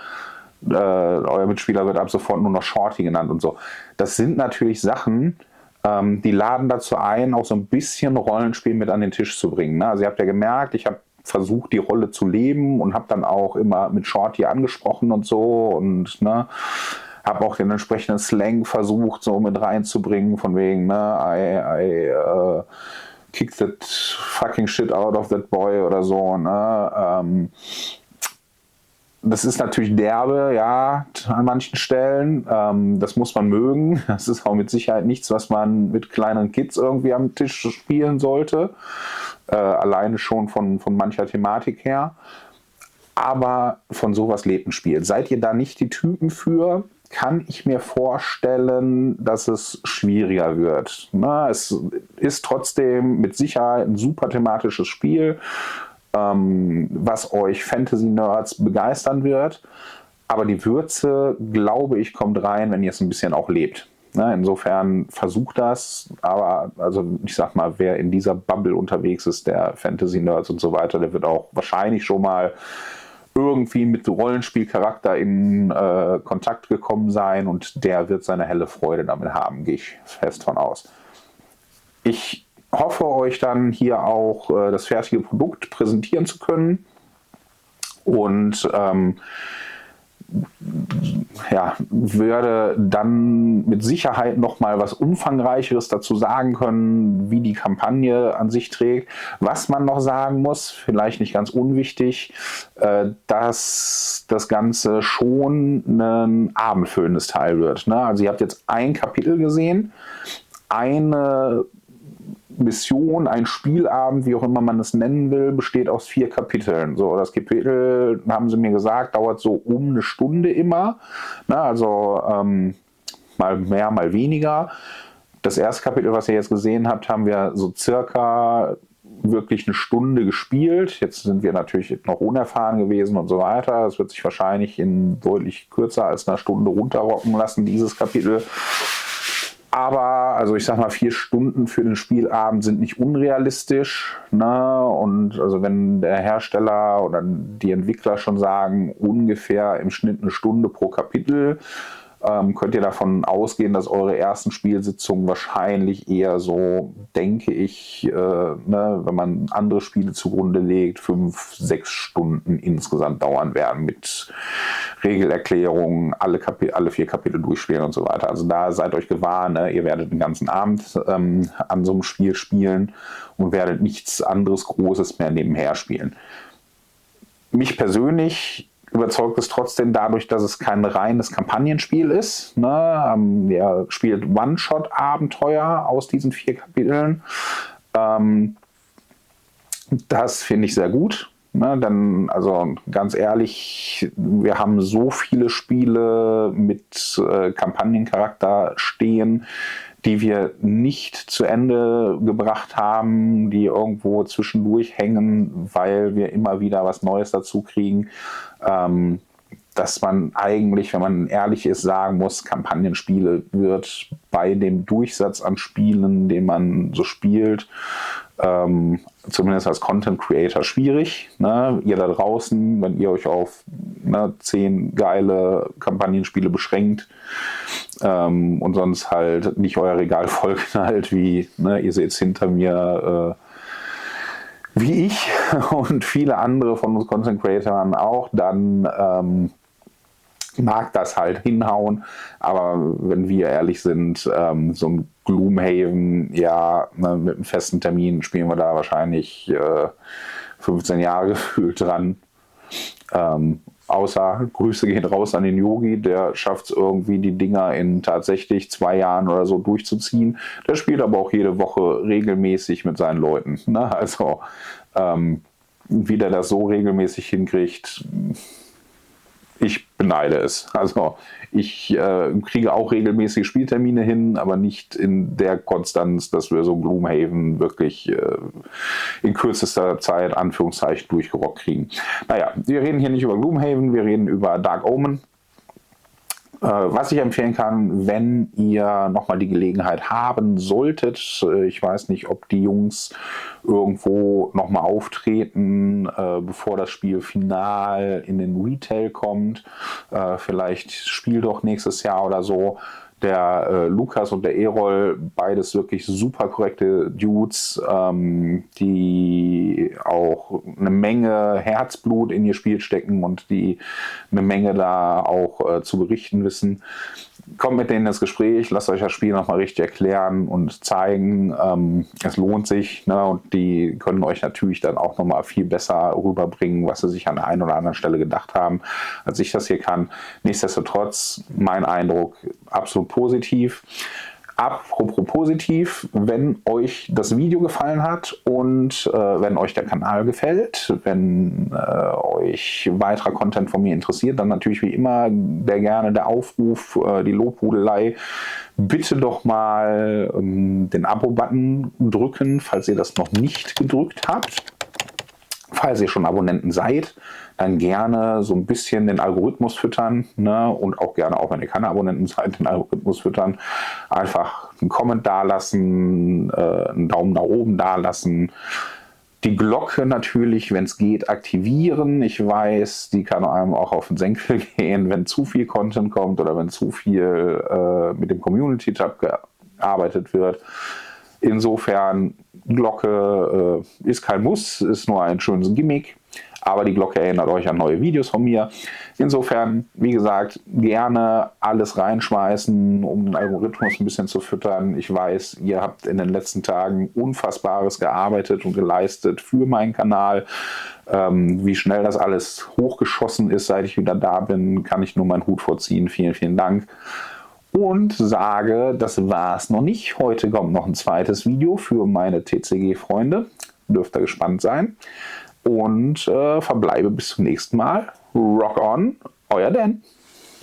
euer Mitspieler wird ab sofort nur noch Shorty genannt und so. Das sind natürlich Sachen, die laden dazu ein, auch so ein bisschen Rollenspiel mit an den Tisch zu bringen. Ne? Also ihr habt ja gemerkt, ich habe versucht, die Rolle zu leben und habe dann auch immer mit Shorty angesprochen und so und ne, habe auch den entsprechenden Slang versucht, so mit reinzubringen, von wegen, ne, I kick that fucking shit out of that boy oder so, ne. Das ist natürlich derbe, ja, an manchen Stellen. Das muss man mögen. Das ist auch mit Sicherheit nichts, was man mit kleineren Kids irgendwie am Tisch spielen sollte. Alleine schon von mancher Thematik her. Aber von sowas lebt ein Spiel. Seid ihr da nicht die Typen für, kann ich mir vorstellen, dass es schwieriger wird. Na, es ist trotzdem mit Sicherheit ein super thematisches Spiel, was euch Fantasy-Nerds begeistern wird. Aber die Würze, glaube ich, kommt rein, wenn ihr es ein bisschen auch lebt. Na, insofern versucht das, aber also ich sag mal, wer in dieser Bubble unterwegs ist, der Fantasy-Nerds und so weiter, der wird auch wahrscheinlich schon mal irgendwie mit Rollenspielcharakter in Kontakt gekommen sein und der wird seine helle Freude damit haben, gehe ich fest von aus. Ich hoffe, euch dann hier auch das fertige Produkt präsentieren zu können und ja, würde dann mit Sicherheit noch mal was Umfangreicheres dazu sagen können, wie die Kampagne an sich trägt. Was man noch sagen muss, vielleicht nicht ganz unwichtig, dass das Ganze schon ein abendfüllendes Teil wird. Ne? Also ihr habt jetzt ein Kapitel gesehen, eine Mission, ein Spielabend, wie auch immer man es nennen will, besteht aus 4 Kapiteln. So, das Kapitel, haben sie mir gesagt, dauert so um eine Stunde immer. Na, also mal mehr, mal weniger. Das erste Kapitel, was ihr jetzt gesehen habt, haben wir so circa wirklich eine Stunde gespielt. Jetzt sind wir natürlich noch unerfahren gewesen und so weiter. Das wird sich wahrscheinlich in deutlich kürzer als einer Stunde runterrocken lassen, dieses Kapitel. Aber, also ich sag mal, 4 Stunden für den Spielabend sind nicht unrealistisch. Ne? Und also wenn der Hersteller oder die Entwickler schon sagen, ungefähr im Schnitt eine Stunde pro Kapitel, könnt ihr davon ausgehen, dass eure ersten Spielsitzungen wahrscheinlich eher so, denke ich, ne, wenn man andere Spiele zugrunde legt, 5, 6 Stunden insgesamt dauern werden mit Regelerklärung, alle 4 Kapitel durchspielen und so weiter. Also da seid euch gewahr, ne? Ihr werdet den ganzen Abend an so einem Spiel spielen und werdet nichts anderes Großes mehr nebenher spielen. Mich persönlich überzeugt es trotzdem dadurch, dass es kein reines Kampagnenspiel ist. Ne? Er spielt One-Shot-Abenteuer aus diesen 4 Kapiteln. Das finde ich sehr gut. Ne? Denn, also ganz ehrlich, wir haben so viele Spiele mit Kampagnencharakter stehen, die wir nicht zu Ende gebracht haben, die irgendwo zwischendurch hängen, weil wir immer wieder was Neues dazu kriegen. Dass man eigentlich, wenn man ehrlich ist, sagen muss, Kampagnenspiele wird bei dem Durchsatz an Spielen, den man so spielt, zumindest als Content Creator schwierig. Ne? Ihr da draußen, wenn ihr euch auf 10 geile Kampagnenspiele beschränkt und sonst halt nicht euer Regal vollknallt, wie ihr seht es hinter mir, wie ich und viele andere von uns Content Creatoren auch, dann mag das halt hinhauen, aber wenn wir ehrlich sind, so ein Gloomhaven, ja, mit einem festen Termin spielen wir da wahrscheinlich 15 Jahre gefühlt dran. Außer Grüße gehen raus an den Yogi, der schafft es irgendwie, die Dinger in tatsächlich 2 Jahren oder so durchzuziehen. Der spielt aber auch jede Woche regelmäßig mit seinen Leuten. Ne? Also wie der das so regelmäßig hinkriegt, ich beneide es. Also ich kriege auch regelmäßig Spieltermine hin, aber nicht in der Konstanz, dass wir so Gloomhaven wirklich in kürzester Zeit, Anführungszeichen, durchgerockt kriegen. Naja, wir reden hier nicht über Gloomhaven, wir reden über Dark Omen. Was ich empfehlen kann, wenn ihr nochmal die Gelegenheit haben solltet, ich weiß nicht, ob die Jungs irgendwo nochmal auftreten, bevor das Spiel final in den Retail kommt, vielleicht Spiel doch nächstes Jahr oder so. Der Lukas und der Erol, beides wirklich super korrekte Dudes, die auch eine Menge Herzblut in ihr Spiel stecken und die eine Menge da auch zu berichten wissen. Kommt mit denen ins Gespräch, lasst euch das Spiel nochmal richtig erklären und zeigen, es lohnt sich, ne? Und die können euch natürlich dann auch nochmal viel besser rüberbringen, was sie sich an der einen oder anderen Stelle gedacht haben, als ich das hier kann. Nichtsdestotrotz, mein Eindruck absolut positiv. Apropos positiv, wenn euch das Video gefallen hat und wenn euch der Kanal gefällt, wenn euch weiterer Content von mir interessiert, dann natürlich wie immer gerne der Aufruf, die Lobhudelei. Bitte doch mal den Abo-Button drücken, falls ihr das noch nicht gedrückt habt. Falls ihr schon Abonnenten seid, dann gerne so ein bisschen den Algorithmus füttern, ne? Und auch gerne, auch wenn ihr keine Abonnenten seid, den Algorithmus füttern. Einfach einen Kommentar lassen, einen Daumen nach oben da lassen. Die Glocke natürlich, wenn es geht, aktivieren. Ich weiß, die kann einem auch auf den Senkel gehen, wenn zu viel Content kommt oder wenn zu viel mit dem Community-Tab gearbeitet wird. Insofern, Glocke ist kein Muss, ist nur ein schönes Gimmick, aber die Glocke erinnert euch an neue Videos von mir. Insofern, wie gesagt, gerne alles reinschmeißen, um den Algorithmus ein bisschen zu füttern. Ich weiß, ihr habt in den letzten Tagen Unfassbares gearbeitet und geleistet für meinen Kanal. Wie schnell das alles hochgeschossen ist, seit ich wieder da bin, kann ich nur meinen Hut vorziehen. Vielen, vielen Dank. Und sage, das war es noch nicht. Heute kommt noch ein zweites Video für meine TCG-Freunde. Dürft ihr gespannt sein. Und verbleibe bis zum nächsten Mal. Rock on, euer Dan.